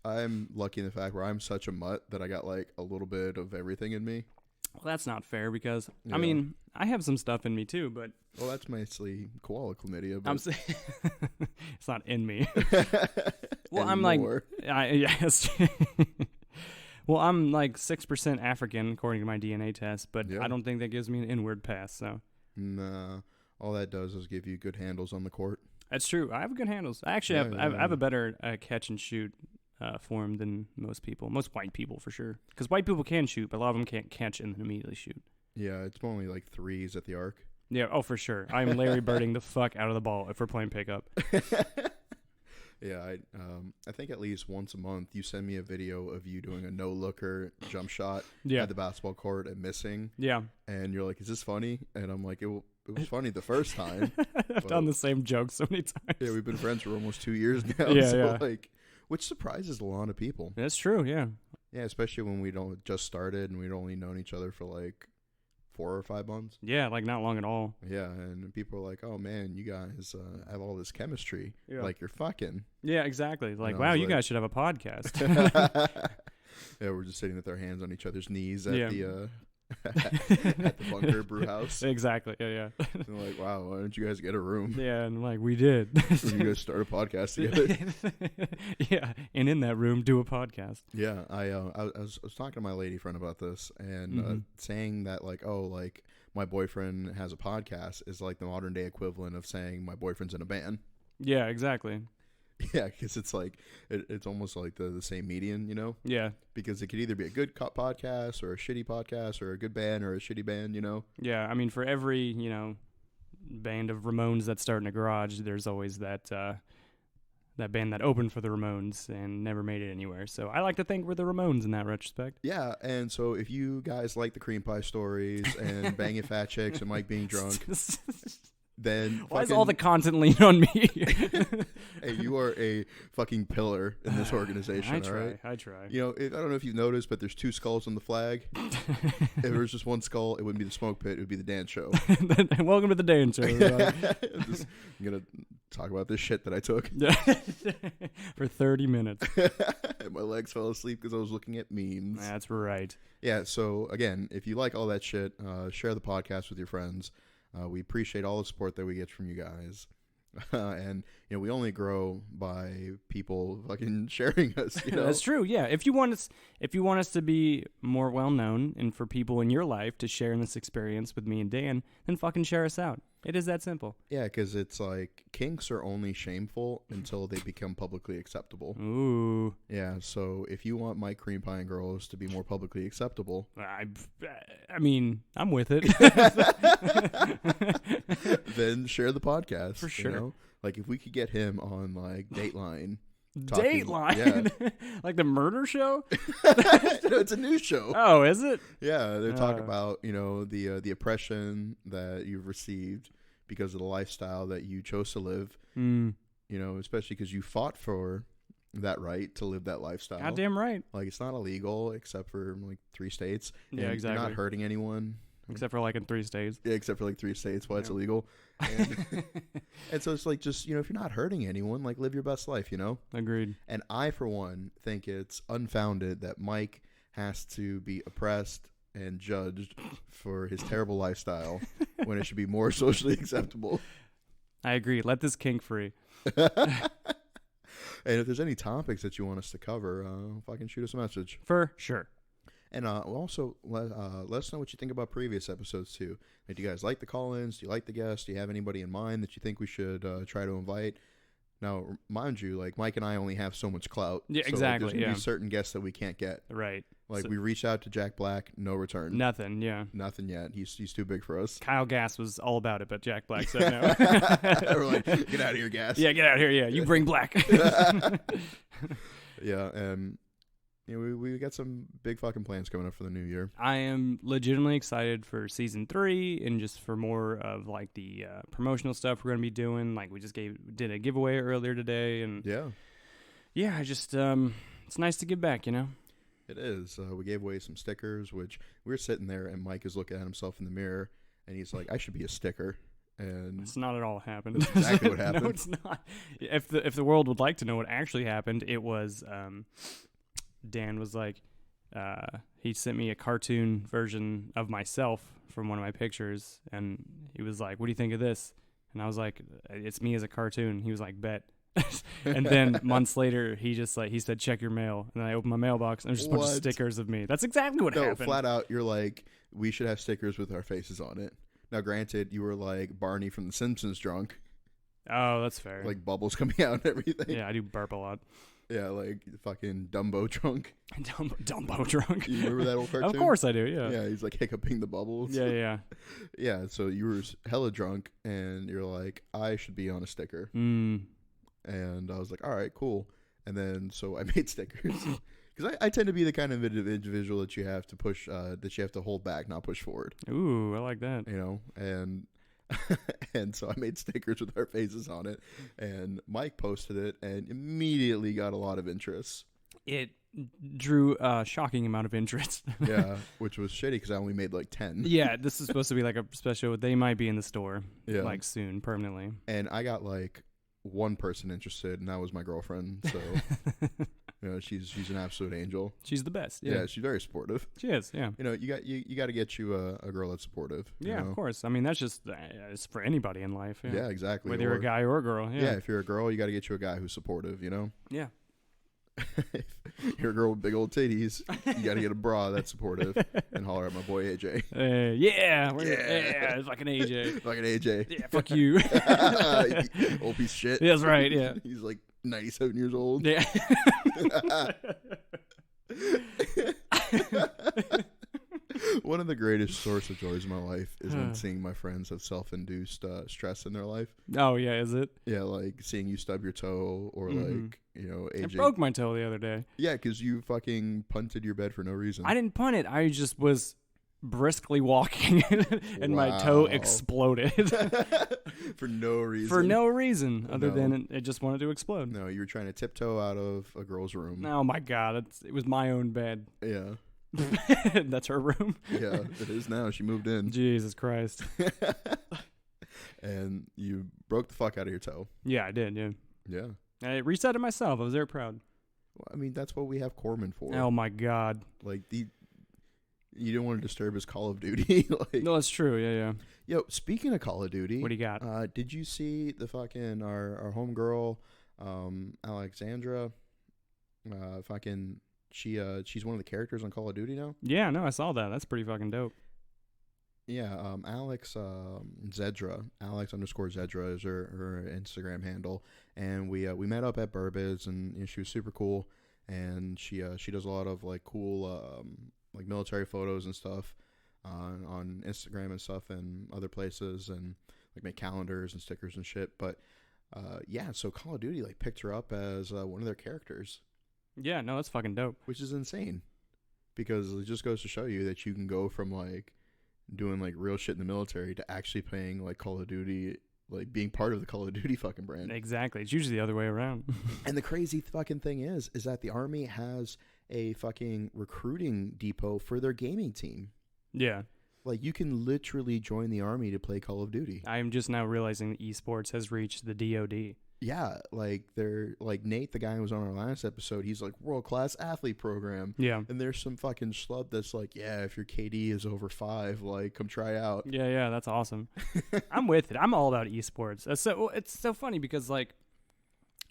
I'm lucky in the fact where I'm such a mutt that I got like a little bit of everything in me. Well, that's not fair because, yeah. I mean, I have some stuff in me too, but... Well, that's mostly koala chlamydia, but... it's not in me. Well, I'm more. like... Yes. Well, I'm like 6% African, according to my DNA test, but yeah. I don't think that gives me an inward pass, so... Nah. All that does is give you good handles on the court. That's true. I have good handles. I actually have a better catch and shoot form than most people. Most white people, for sure. Because white people can shoot, but a lot of them can't catch and then immediately shoot. Yeah, it's only like 3s at the arc. Yeah, oh, for sure. I'm Larry Birding the fuck out of the ball if we're playing pickup. Yeah, I think at least once a month you send me a video of you doing a no-looker jump shot at the basketball court and missing. Yeah. And you're like, is this funny? And I'm like, it was funny the first time. I've done the same joke so many times. Yeah, we've been friends for almost 2 years now. Like, which surprises a lot of people. That's true, yeah. Yeah, especially when we don't just started and we'd only known each other for like 4 or 5 months. Yeah, like not long at all. Yeah, and people are like, "Oh man, you guys have all this chemistry. Yeah. Like you're fucking." Yeah, exactly. Like, wow, you guys should have a podcast. Yeah, we're just sitting with our hands on each other's knees at at the bunker brew house. Exactly. Yeah. And like, wow, why don't you guys get a room? Yeah, and like we did. You guys start a podcast together. Yeah, and in that room do a podcast. Yeah, I was talking to my lady friend about this, and saying that like, oh, like my boyfriend has a podcast is like the modern day equivalent of saying my boyfriend's in a band. Yeah, exactly. Yeah, because it's like it's almost like the same median, you know? Yeah. Because it could either be a good podcast or a shitty podcast or a good band or a shitty band, you know? Yeah, I mean, for every, band of Ramones that start in a garage, there's always that band that opened for the Ramones and never made it anywhere. So I like to think we're the Ramones in that retrospect. Yeah, and so if you guys like the cream pie stories and banging fat chicks and Mike being drunk, then why is all the content lean on me? Hey, you are a fucking pillar in this organization. I try. All right? I try. I don't know if you've noticed, but there's 2 skulls on the flag. If there was just one skull, it wouldn't be the Smoke Pit. It would be the dance show. Welcome to the dance show. I'm gonna talk about this shit that I took for 30 minutes. My legs fell asleep because I was looking at memes. That's right. Yeah. So again, if you like all that shit, share the podcast with your friends. We appreciate all the support that we get from you guys. And we only grow by people fucking sharing us. That's true. Yeah. If you want us to be more well known, and for people in your life to share in this experience with me and Dan, then fucking share us out. It is that simple. Yeah, because it's like kinks are only shameful until they become publicly acceptable. Ooh. Yeah. So if you want my cream pie and girls to be more publicly acceptable, I mean, I'm with it. then share the podcast for sure. Like if we could get him on like Dateline. Dateline? Yeah. Like the murder show? It's a news show. Oh, is it? Yeah, they talk about, the oppression that you've received because of the lifestyle that you chose to live. Especially because you fought for that right to live that lifestyle. Goddamn right. Like it's not illegal except for like 3 states. Yeah, exactly. You're not hurting anyone. Except for like in 3 states. Yeah, except for like 3 states why it's illegal. And so it's like just, if you're not hurting anyone, like live your best life, Agreed. And I, for one, think it's unfounded that Mike has to be oppressed and judged for his terrible lifestyle when it should be more socially acceptable. I agree. Let this kink free. And if there's any topics that you want us to cover, fucking shoot us a message. For sure. And also, let us know what you think about previous episodes, too. Like, do you guys like the call-ins? Do you like the guests? Do you have anybody in mind that you think we should try to invite? Now, mind you, like, Mike and I only have so much clout. Yeah, so, exactly. Like, there's going to be certain guests that we can't get. Right. Like, we reached out to Jack Black, no return. Nothing, yeah. Nothing yet. He's too big for us. Kyle Gass was all about it, but Jack Black said no. We're like, get out of here, Gass. Yeah, get out of here, yeah. You bring Black. Yeah, and... we got some big fucking plans coming up for the new year. I am legitimately excited for season 3 and just for more of like the promotional stuff we're going to be doing. Like we just did a giveaway earlier today, and yeah, I just it's nice to give back, It is. We gave away some stickers, which we were sitting there, and Mike is looking at himself in the mirror, and he's like, "I should be a sticker." And it's not at all happened. That's exactly what happened. No, it's not. If the world would like to know what actually happened, it was. Dan was like, he sent me a cartoon version of myself from one of my pictures, and he was like, "What do you think of this?" And I was like, "It's me as a cartoon." He was like, "Bet." And then months later, he said, "Check your mail." And then I opened my mailbox, and there's just a bunch of stickers of me. That's exactly what happened. Flat out, you're like, we should have stickers with our faces on it. Now, granted, you were like Barney from The Simpsons drunk. Oh, that's fair. Like bubbles coming out and everything. Yeah, I do burp a lot. Yeah, like fucking Dumbo drunk. Dumbo drunk. You remember that old cartoon? Of course I do, yeah. Yeah, he's like hiccuping the bubbles. Yeah. Yeah, so you were hella drunk, and you're like, I should be on a sticker. And I was like, all right, cool. And then, so I made stickers. Because I tend to be the kind of individual that you have to push, that you have to hold back, not push forward. Ooh, I like that. And... and so I made stickers with our faces on it, and Mike posted it and immediately got a lot of interest. It drew a shocking amount of interest. Yeah, which was shitty because I only made like 10. Yeah, this is supposed to be like a special. They might be in the store like soon, permanently. And I got like one person interested, and that was my girlfriend. So You know, she's an absolute angel. She's the best. Yeah, she's very supportive. She is. Yeah. You know, you got to get you a girl that's supportive. Yeah, know? Of course. I mean, that's just it's for anybody in life. Yeah, exactly. Whether you're a guy or a girl. Yeah. If you're a girl, you got to get you a guy who's supportive. You know. Yeah. If you're a girl with big old titties, you got to get a bra that's supportive and holler at my boy AJ. Fucking AJ. Fucking AJ. Yeah, fuck you. Old piece of shit. That's right. Yeah. He's like 97 years old. Yeah. One of the greatest source of joys in my life is when seeing my friends have self-induced stress in their life. Oh yeah, is it? Yeah, like seeing you stub your toe or like, you know, AJ. I broke my toe the other day. Yeah, because you fucking punted your bed for no reason. I didn't punt it. I just was briskly walking and my toe exploded. For no reason. For no reason other than it just wanted to explode. No, you were trying to tiptoe out of a girl's room. Oh my God, it was my own bed. Yeah. That's her room. Yeah, it is now. She moved in. Jesus Christ. And you broke the fuck out of your toe. Yeah, I did. Yeah. Yeah. I reset it myself. I was very proud. Well, I mean, that's what we have Corman for. Oh my God. Like you didn't want to disturb his Call of Duty. Like, no, that's true. Yeah. Yo, speaking of Call of Duty, what do you got? Did you see the fucking our homegirl, Alexandra? She's one of the characters on Call of Duty now. Yeah, no, I saw that. That's pretty fucking dope. Yeah, Alex Zedra, Alex_Zedra is her Instagram handle, and we met up at Burbiz, and you know, she was super cool, and she does a lot of like cool like military photos and stuff on Instagram and stuff and other places, and like make calendars and stickers and shit. But yeah, so Call of Duty like picked her up as one of their characters. Yeah, no, that's fucking dope. Which is insane, because it just goes to show you that you can go from like doing like real shit in the military to actually playing like Call of Duty, like being part of the Call of Duty fucking brand. Exactly. It's usually the other way around. And the crazy fucking thing is that the Army has a fucking recruiting depot for their gaming team. Yeah. Like, you can literally join the Army to play Call of Duty. I am just now realizing that esports has reached the DoD. Yeah, like they're like Nate, the guy who was on our last episode, he's like world-class athlete program. Yeah. And there's some fucking schlub that's like, yeah, if your KD is over 5, like, come try out. Yeah, that's awesome. I'm with it. I'm all about esports. It's so funny because like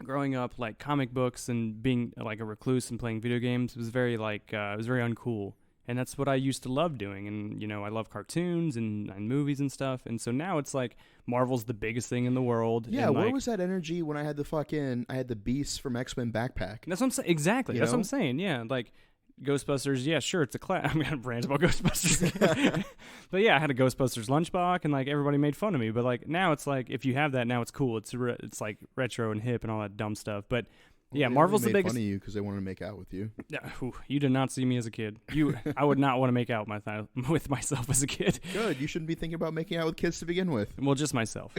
growing up, like comic books and being like a recluse and playing video games was very like it was very uncool. And that's what I used to love doing. And, you know, I love cartoons and movies and stuff. And so now it's like Marvel's the biggest thing in the world. Yeah, and where like, was that energy when I had the Beasts from X-Men backpack? That's what I'm saying. Exactly. You That's know? what I'm saying. Yeah. Like Ghostbusters. Yeah, sure. It's a class. I'm going to rant about Ghostbusters. But yeah, I had a Ghostbusters lunchbox and like everybody made fun of me. But like now it's like if you have that, now it's cool. It's like retro and hip and all that dumb stuff. But yeah, Marvel's the biggest. They made fun of you because they wanted to make out with you. You did not see me as a kid. I would not want to make out with myself as a kid. Good. You shouldn't be thinking about making out with kids to begin with. Well, just myself.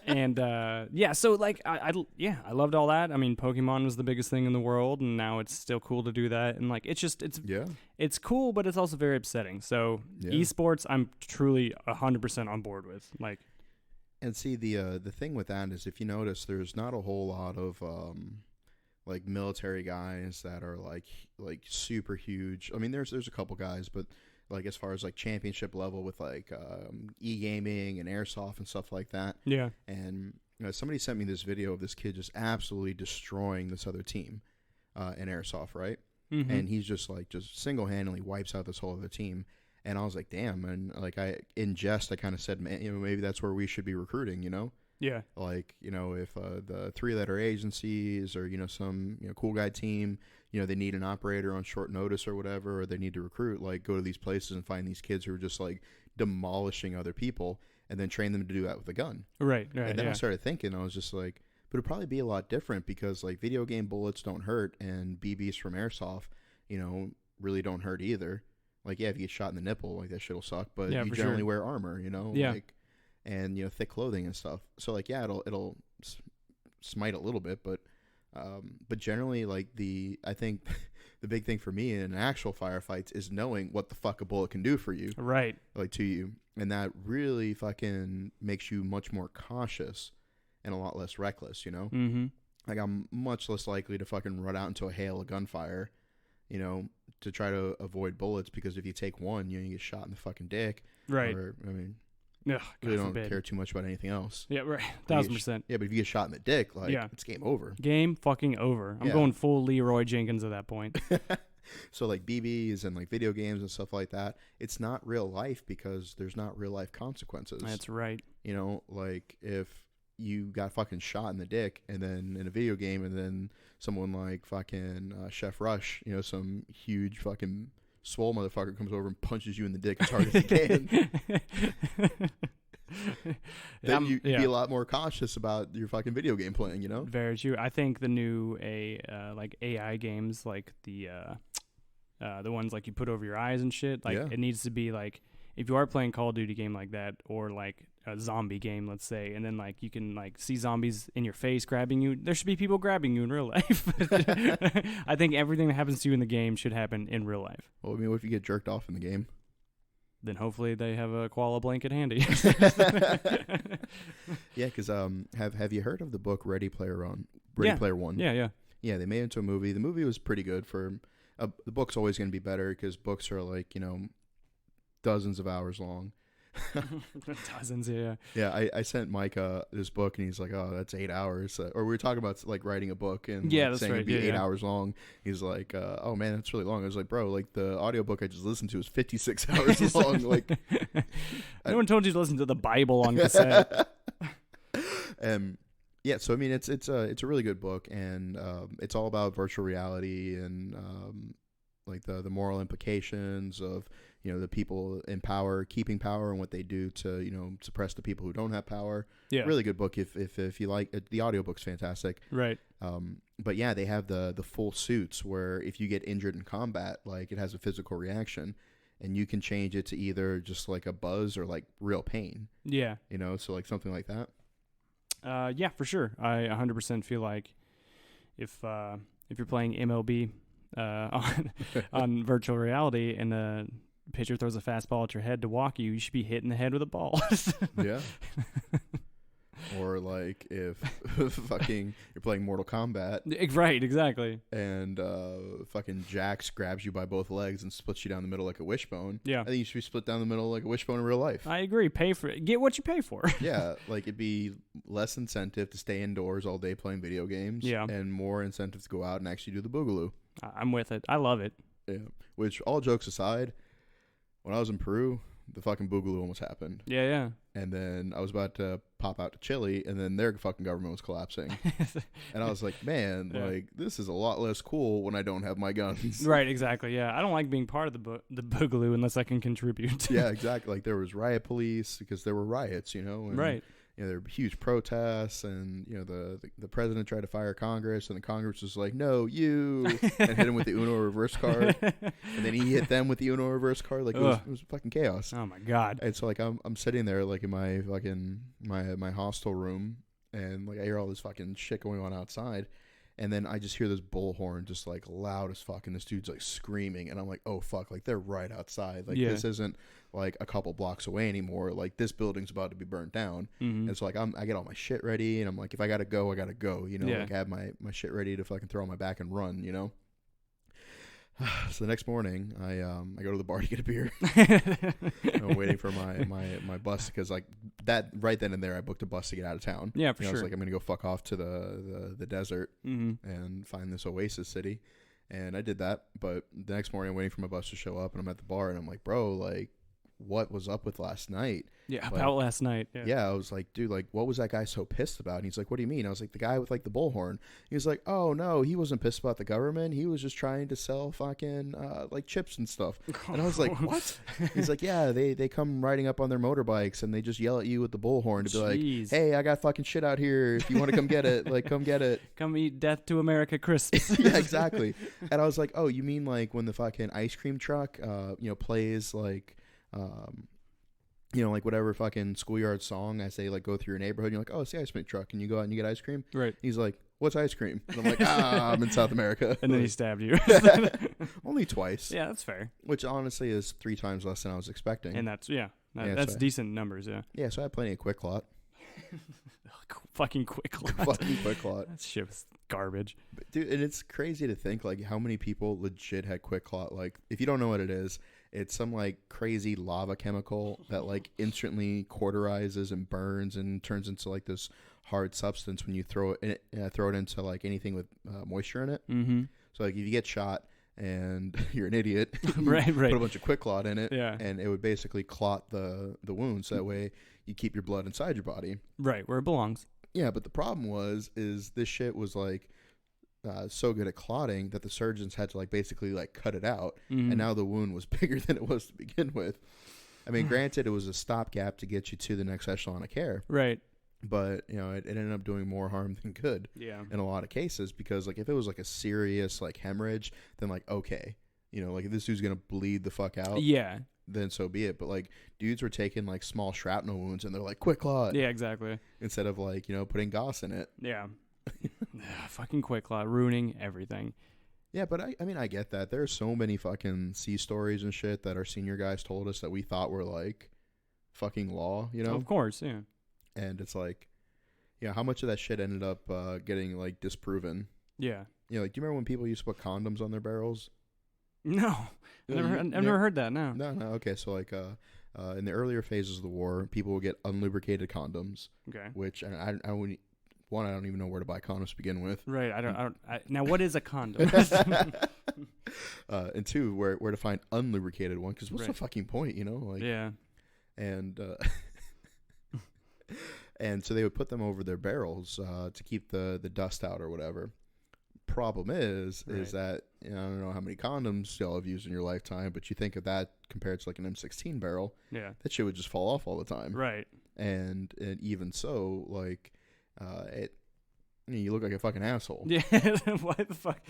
And yeah, so like I loved all that. I mean, Pokemon was the biggest thing in the world, and now it's still cool to do that. And like it's cool, but it's also very upsetting. So esports, I'm truly 100% on board with. Like, and see the thing with that is, if you notice, there's not a whole lot of like military guys that are like super huge. I mean, there's a couple guys, but like as far as like championship level with like e-gaming and airsoft and stuff like that. Yeah. And you know, somebody sent me this video of this kid just absolutely destroying this other team in airsoft, right? Mm-hmm. And he's just single-handedly wipes out this whole other team. And I was like, damn. And like in jest, I kind of said, man, you know, maybe that's where we should be recruiting, you know? Yeah. Like, you know, if the 3-letter agencies or, you know, some, you know, cool guy team, you know, they need an operator on short notice or whatever, or they need to recruit, like go to these places and find these kids who are just like demolishing other people and then train them to do that with a gun. Right. And then I started thinking, I was just like, but it'd probably be a lot different because like video game bullets don't hurt and BBs from airsoft, you know, really don't hurt either. Like, yeah, if you get shot in the nipple, like that shit'll suck, but you generally wear armor, you know? Yeah. Like, and, you know, thick clothing and stuff. So, like, yeah, it'll smite a little bit, but generally, like, I think the big thing for me in actual firefights is knowing what the fuck a bullet can do for you. Right. Like, to you. And that really fucking makes you much more cautious and a lot less reckless, you know? Mm-hmm. like I'm much less likely to fucking run out into a hail of gunfire, you know, to try to avoid bullets, because if you take one, you get shot in the fucking dick. Right. Or, I mean, Ugh, really God don't forbid. care too much about anything else. Yeah, right. But 1000%. Yeah, but if you get shot in the dick, like, Yeah. it's game over. Game fucking over. I'm Yeah. going full Leroy Jenkins at that point. So like BBs and like video games and stuff like that, it's not real life because there's not real life consequences. That's right. You know, like if you got fucking shot in the dick and then in a video game, and then someone like fucking Chef Rush, you know, some huge fucking swole motherfucker comes over and punches you in the dick as hard as he can, then you'd be a lot more cautious about your fucking video game playing, you know? Very true. I think the new like AI games, like the ones like you put over your eyes and shit, like it needs to be like, if you are playing Call of Duty game like that, or like a zombie game, let's say, and then like you can like see zombies in your face grabbing you, there should be people grabbing you in real life. I think everything that happens to you in the game should happen in real life. Well, I mean, what if you get jerked off in the game? Then hopefully they have a koala blanket handy. Yeah, because have you heard of the book Ready Player One? Yeah. Yeah, they made it into a movie. The movie was pretty good. The book's always going to be better because books are like, you know, dozens of hours long. Dozens, yeah. Yeah, I sent Mike this book, and he's like, "Oh, that's 8 hours." Or we were talking about like writing a book, and yeah, like, that's saying right. it'd be 8 hours long. He's like, "Oh man, that's really long." I was like, "Bro, like the audiobook I just listened to is 56 hours long." Like, no one told you to listen to the Bible on cassette. Yeah, so I mean, it's a really good book, and it's all about virtual reality and like the moral implications of, you know, the people in power keeping power and what they do to, you know, suppress the people who don't have power. Yeah, really good book. If you like it, the audiobook's fantastic. Right. But yeah, they have the full suits where if you get injured in combat, like it has a physical reaction, and you can change it to either just like a buzz or like real pain. Yeah. You know, so like something like that. Yeah, for sure. I 100% feel like if you're playing MLB on virtual reality and the pitcher throws a fastball at your head to walk you, you should be hitting the head with a ball. Yeah. Or like if fucking you're playing Mortal Kombat. Right, exactly. And fucking Jax grabs you by both legs and splits you down the middle like a wishbone. Yeah. I think you should be split down the middle like a wishbone in real life. I agree. Pay for it. Get what you pay for. Yeah. Like it'd be less incentive to stay indoors all day playing video games. Yeah. And more incentive to go out and actually do the boogaloo. I'm with it. I love it. Yeah. Which, all jokes aside, when I was in Peru, the fucking boogaloo almost happened. Yeah. And then I was about to pop out to Chile, and then their fucking government was collapsing. And I was like, man, like, this is a lot less cool when I don't have my guns. Right, exactly, yeah. I don't like being part of the boogaloo unless I can contribute. Yeah, exactly. Like, there was riot police because there were riots, you know? And, right. You know, there were huge protests, and, you know, the president tried to fire Congress, and the Congress was like, no, you, and hit him with the Uno reverse card. And then he hit them with the Uno reverse card. Like, it was fucking chaos. Oh, my God. And so, like, I'm sitting there, like, in my fucking, my hostel room, and, like, I hear all this fucking shit going on outside. And then I just hear this bullhorn just, like, loud as fuck, and this dude's, like, screaming. And I'm like, oh, fuck, like, they're right outside. Like, this isn't, like, a couple blocks away anymore. Like, this building's about to be burnt down. Mm-hmm. And so, like, I get all my shit ready, and I'm like, if I gotta go, I gotta go, you know? Like, I have my shit ready to fucking throw on my back and run, you know? So the next morning, I go to the bar to get a beer. I'm waiting for my bus because, like, that right then and there, I booked a bus to get out of town. Yeah, for sure. I was like, I'm gonna go fuck off to the desert and find this oasis city, and I did that. But the next morning, I'm waiting for my bus to show up, and I'm at the bar, and I'm like, bro, like, what was up with last night? Yeah, about last night. Yeah, I was like, dude, like, what was that guy so pissed about? And he's like, what do you mean? I was like, the guy with, like, the bullhorn. He was like, oh, no, he wasn't pissed about the government. He was just trying to sell fucking, like, chips and stuff. And I was like, what? He's like, yeah, they come riding up on their motorbikes, and they just yell at you with the bullhorn to be like, hey, I got fucking shit out here. If you want to come get it, like, come get it. Come eat Death to America crisps. Yeah, exactly. And I was like, oh, you mean, like, when the fucking ice cream truck, you know, plays, like, you know, like whatever fucking schoolyard song as they like go through your neighborhood, and you're like, oh, it's the ice cream truck, and you go out and you get ice cream. Right. He's like, what's ice cream? And I'm like, I'm in South America. And then he stabbed you. Only twice. Yeah, that's fair. Which honestly is 3 times less than I was expecting. And that's that's decent numbers. Yeah. Yeah. So I had plenty of Quick Clot. Oh Fucking quick clot. Fucking quick clot. That shit was garbage. But, dude, and it's crazy to think like how many people legit had quick clot. Like, if you don't know what it is, it's some like crazy lava chemical that like instantly cauterizes and burns and turns into like this hard substance when you throw it into like anything with moisture in it. Mm-hmm. So like if you get shot and you're an idiot, right. put a bunch of quick clot in it, Yeah. and it would basically clot the wound. So that way you keep your blood inside your body. Right, where it belongs. Yeah, but the problem is this shit was like so good at clotting that the surgeons had to like basically like cut it out, Mm-hmm. and now the wound was bigger than it was to begin with. I mean, granted, it was a stopgap to get you to the next echelon of care, Right. but you know it ended up doing more harm than good Yeah. in a lot of cases, because like if it was like a serious like hemorrhage, then like okay, you know, like if this dude's gonna bleed the fuck out, Yeah. then so be it. But like dudes were taking like small shrapnel wounds and they're like quick clot Yeah, exactly. instead of like, you know, putting gauze in it. Yeah. Fucking quick clot, ruining everything. Yeah, but I mean, I get that. There's so many fucking sea stories and shit that our senior guys told us that we thought were like fucking law, you know? Of course, yeah. And it's like, yeah, how much of that shit ended up getting like disproven? Yeah. You know, like, do you remember when people used to put condoms on their barrels? No. I've never heard that, no. No. Okay, so like in the earlier phases of the war, people would get unlubricated condoms, Okay. which I wouldn't. One, I don't even know where to buy condoms to begin with. Right. Now, what is a condom? And two, where to find unlubricated one? Because what's the Right. fucking point, you know? Like, Yeah. and and so they would put them over their barrels to keep the dust out or whatever. Problem is Right. that, you know, I don't know how many condoms y'all have used in your lifetime, but you think of that compared to like an M16 barrel, Yeah. that shit would just fall off all the time. Right. And even so, like, you look like a fucking asshole. Yeah. Why the fuck?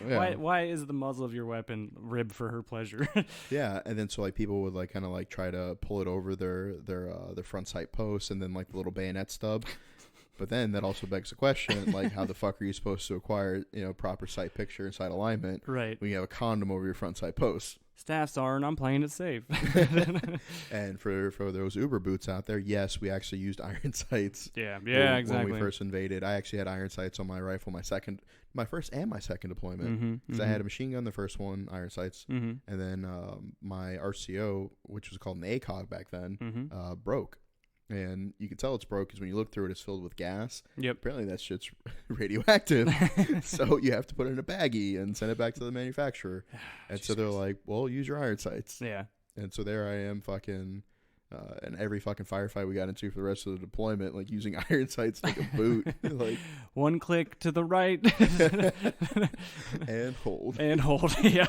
Yeah. Why is the muzzle of your weapon ribbed for her pleasure? Yeah, and then so like people would like kind of like try to pull it over their front sight post and then like the little bayonet stub. But then that also begs the question, like, how the fuck are you supposed to acquire, you know, proper sight picture and sight alignment Right. when you have a condom over your front sight post? Staff sergeant, I'm playing it safe. And for those Uber boots out there, yes, we actually used iron sights. Yeah. When we first invaded, I actually had iron sights on my rifle, my first and my second deployment. Because I had a machine gun the first one, iron sights, and then my RCO, which was called an ACOG back then, broke. And you can tell it's broke because when you look through it, it's filled with gas. Yep. Apparently that shit's radioactive. So you have to put it in a baggie and send it back to the manufacturer. And so they're like, well, use your iron sights. Yeah. And so there I am fucking, and every fucking firefight we got into for the rest of the deployment, like using iron sights like a boot. Like, one click to the right. and hold. And hold. Yeah.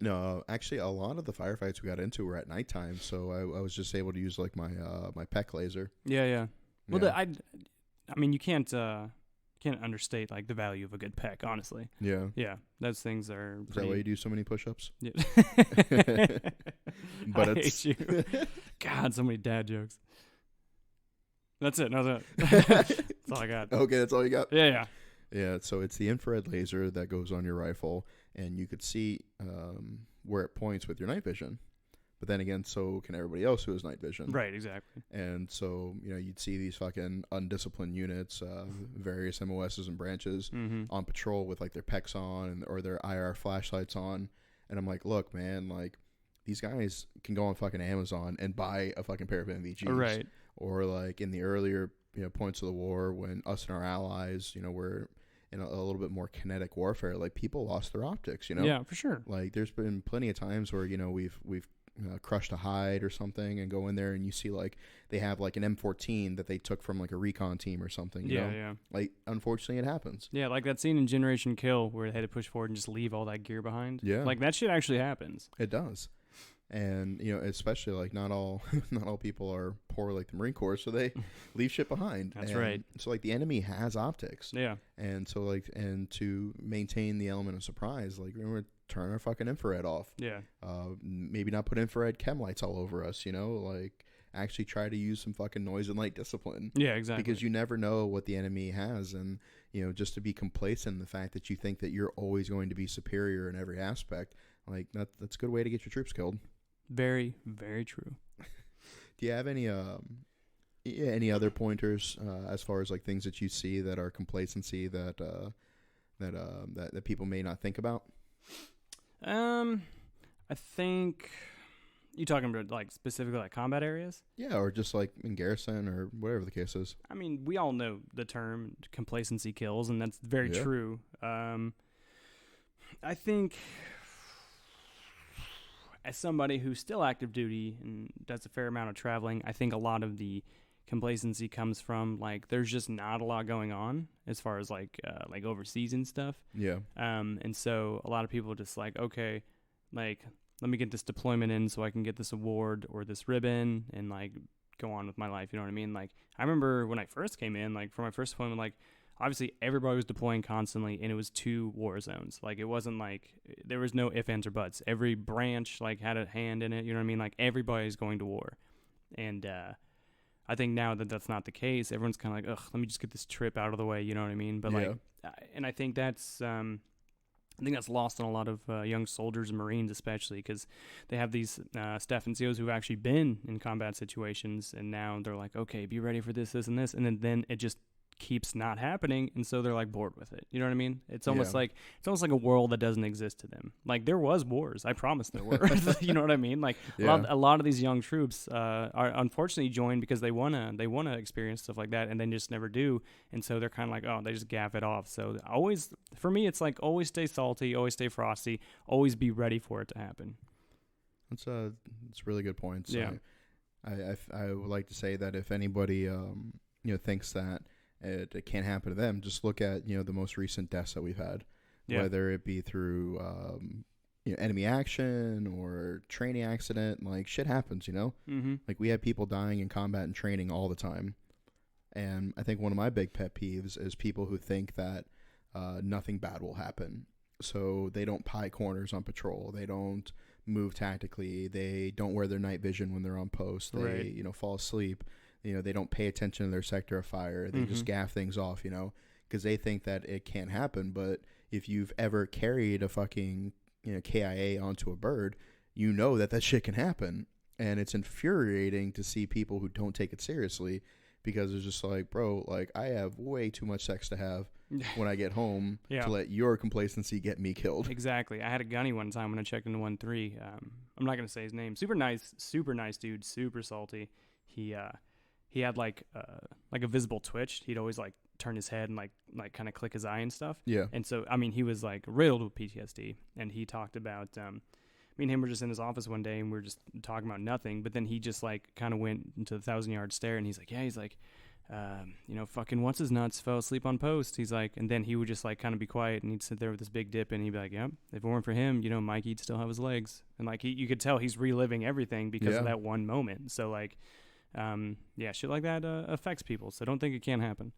No, actually, a lot of the firefights we got into were at nighttime, so I was just able to use like my my PEC laser. Yeah. Well, Yeah. I mean, you can't understate like the value of a good peck, honestly. Yeah. Yeah, those things are. Is that why you do so many push-ups? Yeah. But I it's hate you. God, so many dad jokes. That's it. No, that's all I got. Okay, that's all you got? Yeah. Yeah, so it's the infrared laser that goes on your rifle, and you could see where it points with your night vision. But then again, so can everybody else who has night vision. Right, exactly. And so, you know, you'd see these fucking undisciplined units, various MOSs and branches on patrol with like their PECs on or their IR flashlights on. And I'm like, look, man, like these guys can go on fucking Amazon and buy a fucking pair of NVGs. Right. Or like in the earlier, you know, points of the war when us and our allies, you know, were in a little bit more kinetic warfare, like people lost their optics, you know? Yeah, for sure. Like there's been plenty of times where, you know, we've crushed a hide or something and go in there and you see like they have like an M14 that they took from like a recon team or something. You know? Yeah. Like unfortunately it happens. Yeah, like that scene in Generation Kill where they had to push forward and just leave all that gear behind. Yeah. Like that shit actually happens. It does. And, you know, especially like not all people are poor like the Marine Corps, so they leave shit behind. That's right. So like the enemy has optics. Yeah. And so like, and to maintain the element of surprise, like we're going to turn our fucking infrared off. Yeah. Maybe not put infrared chem lights all over us, you know, like actually try to use some fucking noise and light discipline. Yeah, exactly. Because you never know what the enemy has. And, you know, just to be complacent in the fact that you think that you're always going to be superior in every aspect, like that's a good way to get your troops killed. Very, very true. Do you have any Yeah, any other pointers as far as like things that you see that are complacency that that people may not think about? I think you talking about like specifically like combat areas. Yeah, or just like in garrison or whatever the case is. I mean, we all know the term complacency kills, and that's very true. I think as somebody who's still active duty and does a fair amount of traveling, I think a lot of the complacency comes from like there's just not a lot going on as far as like overseas and stuff. Yeah. And so a lot of people are just like, okay, like let me get this deployment in so I can get this award or this ribbon and like go on with my life. You know what I mean? Like I remember when I first came in, like for my first deployment, like obviously everybody was deploying constantly and it was 2 war zones. Like it wasn't like there was no ifs, ands, or buts. Every branch like had a hand in it. You know what I mean? Like everybody's going to war. And I think now that that's not the case, everyone's kind of like, ugh, let me just get this trip out of the way. You know what I mean? But like, and I think that's lost on a lot of young soldiers and Marines, especially because they have these staff NCOs who've actually been in combat situations, and now they're like, okay, be ready for this, this, and this, and then it just keeps not happening, and so they're like bored with it. You know what I mean? It's almost like a world that doesn't exist to them. Like there was wars, I promise there were. You know what I mean? Like a lot of these young troops are unfortunately joined because they wanna experience stuff like that, and then just never do, and so they're kind of like, oh, they just gaff it off. So always, for me, it's like always stay salty, always stay frosty, always be ready for it to happen. That's really good points. Yeah. I would like to say that if anybody thinks that it can't happen to them, just look at the most recent deaths that we've had, whether it be through enemy action or training accident. Like shit happens, like we have people dying in combat and training all the time. And I think one of my big pet peeves is people who think that nothing bad will happen, so they don't pie corners on patrol, they don't move tactically, they don't wear their night vision when they're on post, they fall asleep. They don't pay attention to their sector of fire. They just gaff things off, because they think that it can't happen. But if you've ever carried a fucking, KIA onto a bird, that shit can happen. And it's infuriating to see people who don't take it seriously, because it's just like, bro, like I have way too much sex to have when I get home to let your complacency get me killed. Exactly. I had a gunny one time when I checked into 1-3. I'm not going to say his name. Super nice dude, super salty. He had like a visible twitch. He'd always like turn his head and like kind of click his eye and stuff. Yeah. And so, I mean, he was like riddled with PTSD. And he talked about, me and him were just in his office one day and we were just talking about nothing. But then he just like kind of went into the 1,000-yard stare and he's like, fucking what's his nuts fell asleep on post. He's like, and then he would just like kind of be quiet and he'd sit there with this big dip and he'd be like, yep, if it weren't for him, Mikey'd still have his legs. And like you could tell he's reliving everything because of that one moment. So like, shit like that affects people, so don't think it can't happen.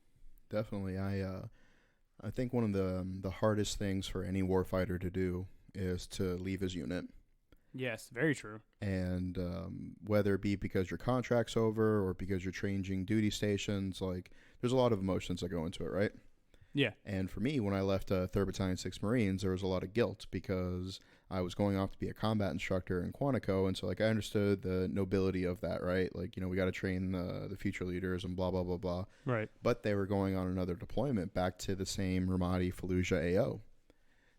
Definitely. I think one of the hardest things for any warfighter to do is to leave his unit. Yes, very true. And whether it be because your contract's over or because you're changing duty stations, like there's a lot of emotions that go into it, right? Yeah. And for me, when I left 3rd Battalion 6th Marines, there was a lot of guilt because I was going off to be a combat instructor in Quantico, and so like I understood the nobility of that, right? Like, we got to train the future leaders and blah, blah, blah, blah. Right. But they were going on another deployment back to the same Ramadi Fallujah AO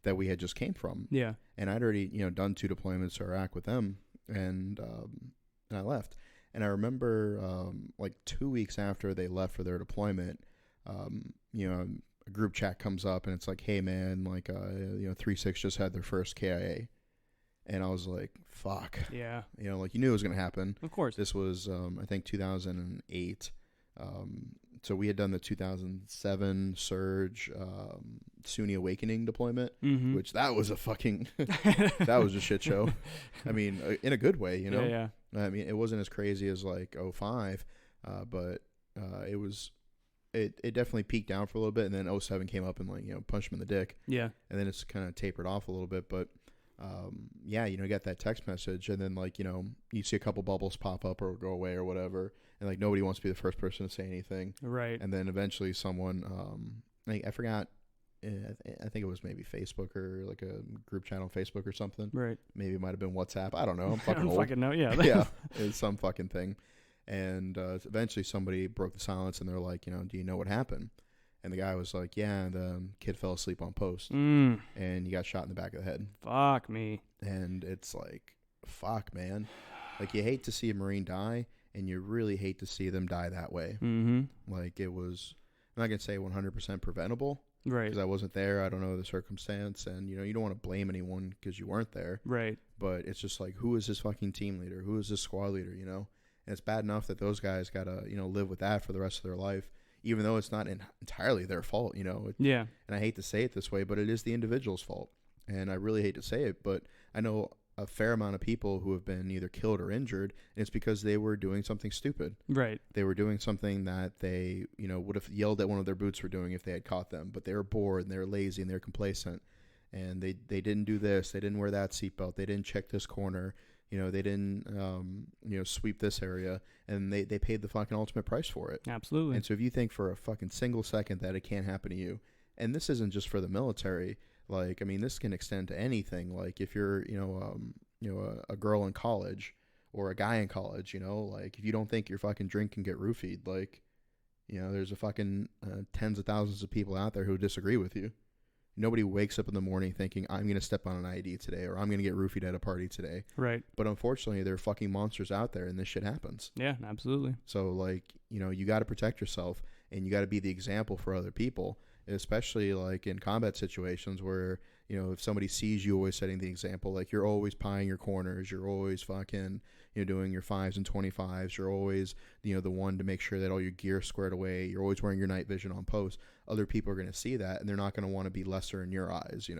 that we had just came from. Yeah. And I'd already, done 2 deployments to Iraq with them, and I left. And I remember like 2 weeks after they left for their deployment, a group chat comes up and it's like, hey man, like 3-6 just had their first KIA, and I was like, fuck. Yeah. Like you knew it was gonna happen. Of course. This was I think 2008. So we had done the 2007 Surge Sunni Awakening deployment, which that was a fucking that was a shit show. I mean, in a good way, Yeah. I mean, it wasn't as crazy as like 05, but it was. It definitely peaked down for a little bit, and then 07 came up and like punched him in the dick. Yeah. And then it's kind of tapered off a little bit, but you got that text message, and then like you see a couple bubbles pop up or go away or whatever, and like nobody wants to be the first person to say anything. Right. And then eventually someone I forgot. I think it was maybe Facebook or like a group chat on Facebook or something. Right. Maybe it might have been WhatsApp. I don't know. I'm fucking I don't old. fucking know. Yeah. Yeah. It's some fucking thing. And eventually somebody broke the silence and they're like, do you know what happened? And the guy was like, yeah, the kid fell asleep on post and he got shot in the back of the head. Fuck me. And it's like, fuck, man. Like, you hate to see a Marine die, and you really hate to see them die that way. Like, it was, I'm not going to say 100% preventable. Right. Because I wasn't there. I don't know the circumstance. And, you don't want to blame anyone because you weren't there. Right. But it's just like, who is this fucking team leader? Who is this squad leader, And it's bad enough that those guys got to, live with that for the rest of their life, even though it's not entirely their fault, Yeah. And I hate to say it this way, but it is the individual's fault. And I really hate to say it, but I know a fair amount of people who have been either killed or injured, and it's because they were doing something stupid. Right. They were doing something that they, would have yelled at one of their boots for doing if they had caught them, but they were bored and they were lazy and they were complacent, and they didn't do this, they didn't wear that seatbelt, they didn't check this corner, they didn't, sweep this area, and they paid the fucking ultimate price for it. Absolutely. And so if you think for a fucking single second that it can't happen to you, and this isn't just for the military. Like, I mean, this can extend to anything. Like, if you're, a girl in college or a guy in college, like, if you don't think your fucking drink can get roofied, like, there's a fucking tens of thousands of people out there who disagree with you. Nobody wakes up in the morning thinking, I'm going to step on an IED today, or I'm going to get roofied at a party today. Right. But unfortunately, there are fucking monsters out there, and this shit happens. Yeah, absolutely. So, like, you got to protect yourself, and you got to be the example for other people. Especially like in combat situations where, if somebody sees you always setting the example, like you're always pieing your corners, you're always fucking, doing your 5s and 25s, you're always, the one to make sure that all your gear squared away, you're always wearing your night vision on post. Other people are going to see that, and they're not going to want to be lesser in your eyes,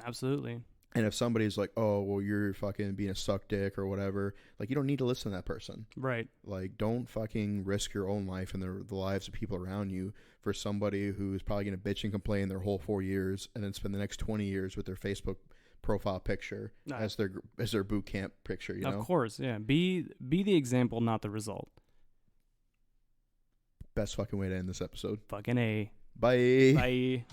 Absolutely. And if somebody's like, oh, well, you're fucking being a suck dick or whatever, like, you don't need to listen to that person. Right. Like, don't fucking risk your own life and the lives of people around you for somebody who's probably going to bitch and complain their whole 4 years and then spend the next 20 years with their Facebook profile picture as their boot camp picture, Of course, yeah. Be the example, not the result. Best fucking way to end this episode. Fucking A. Bye. Bye.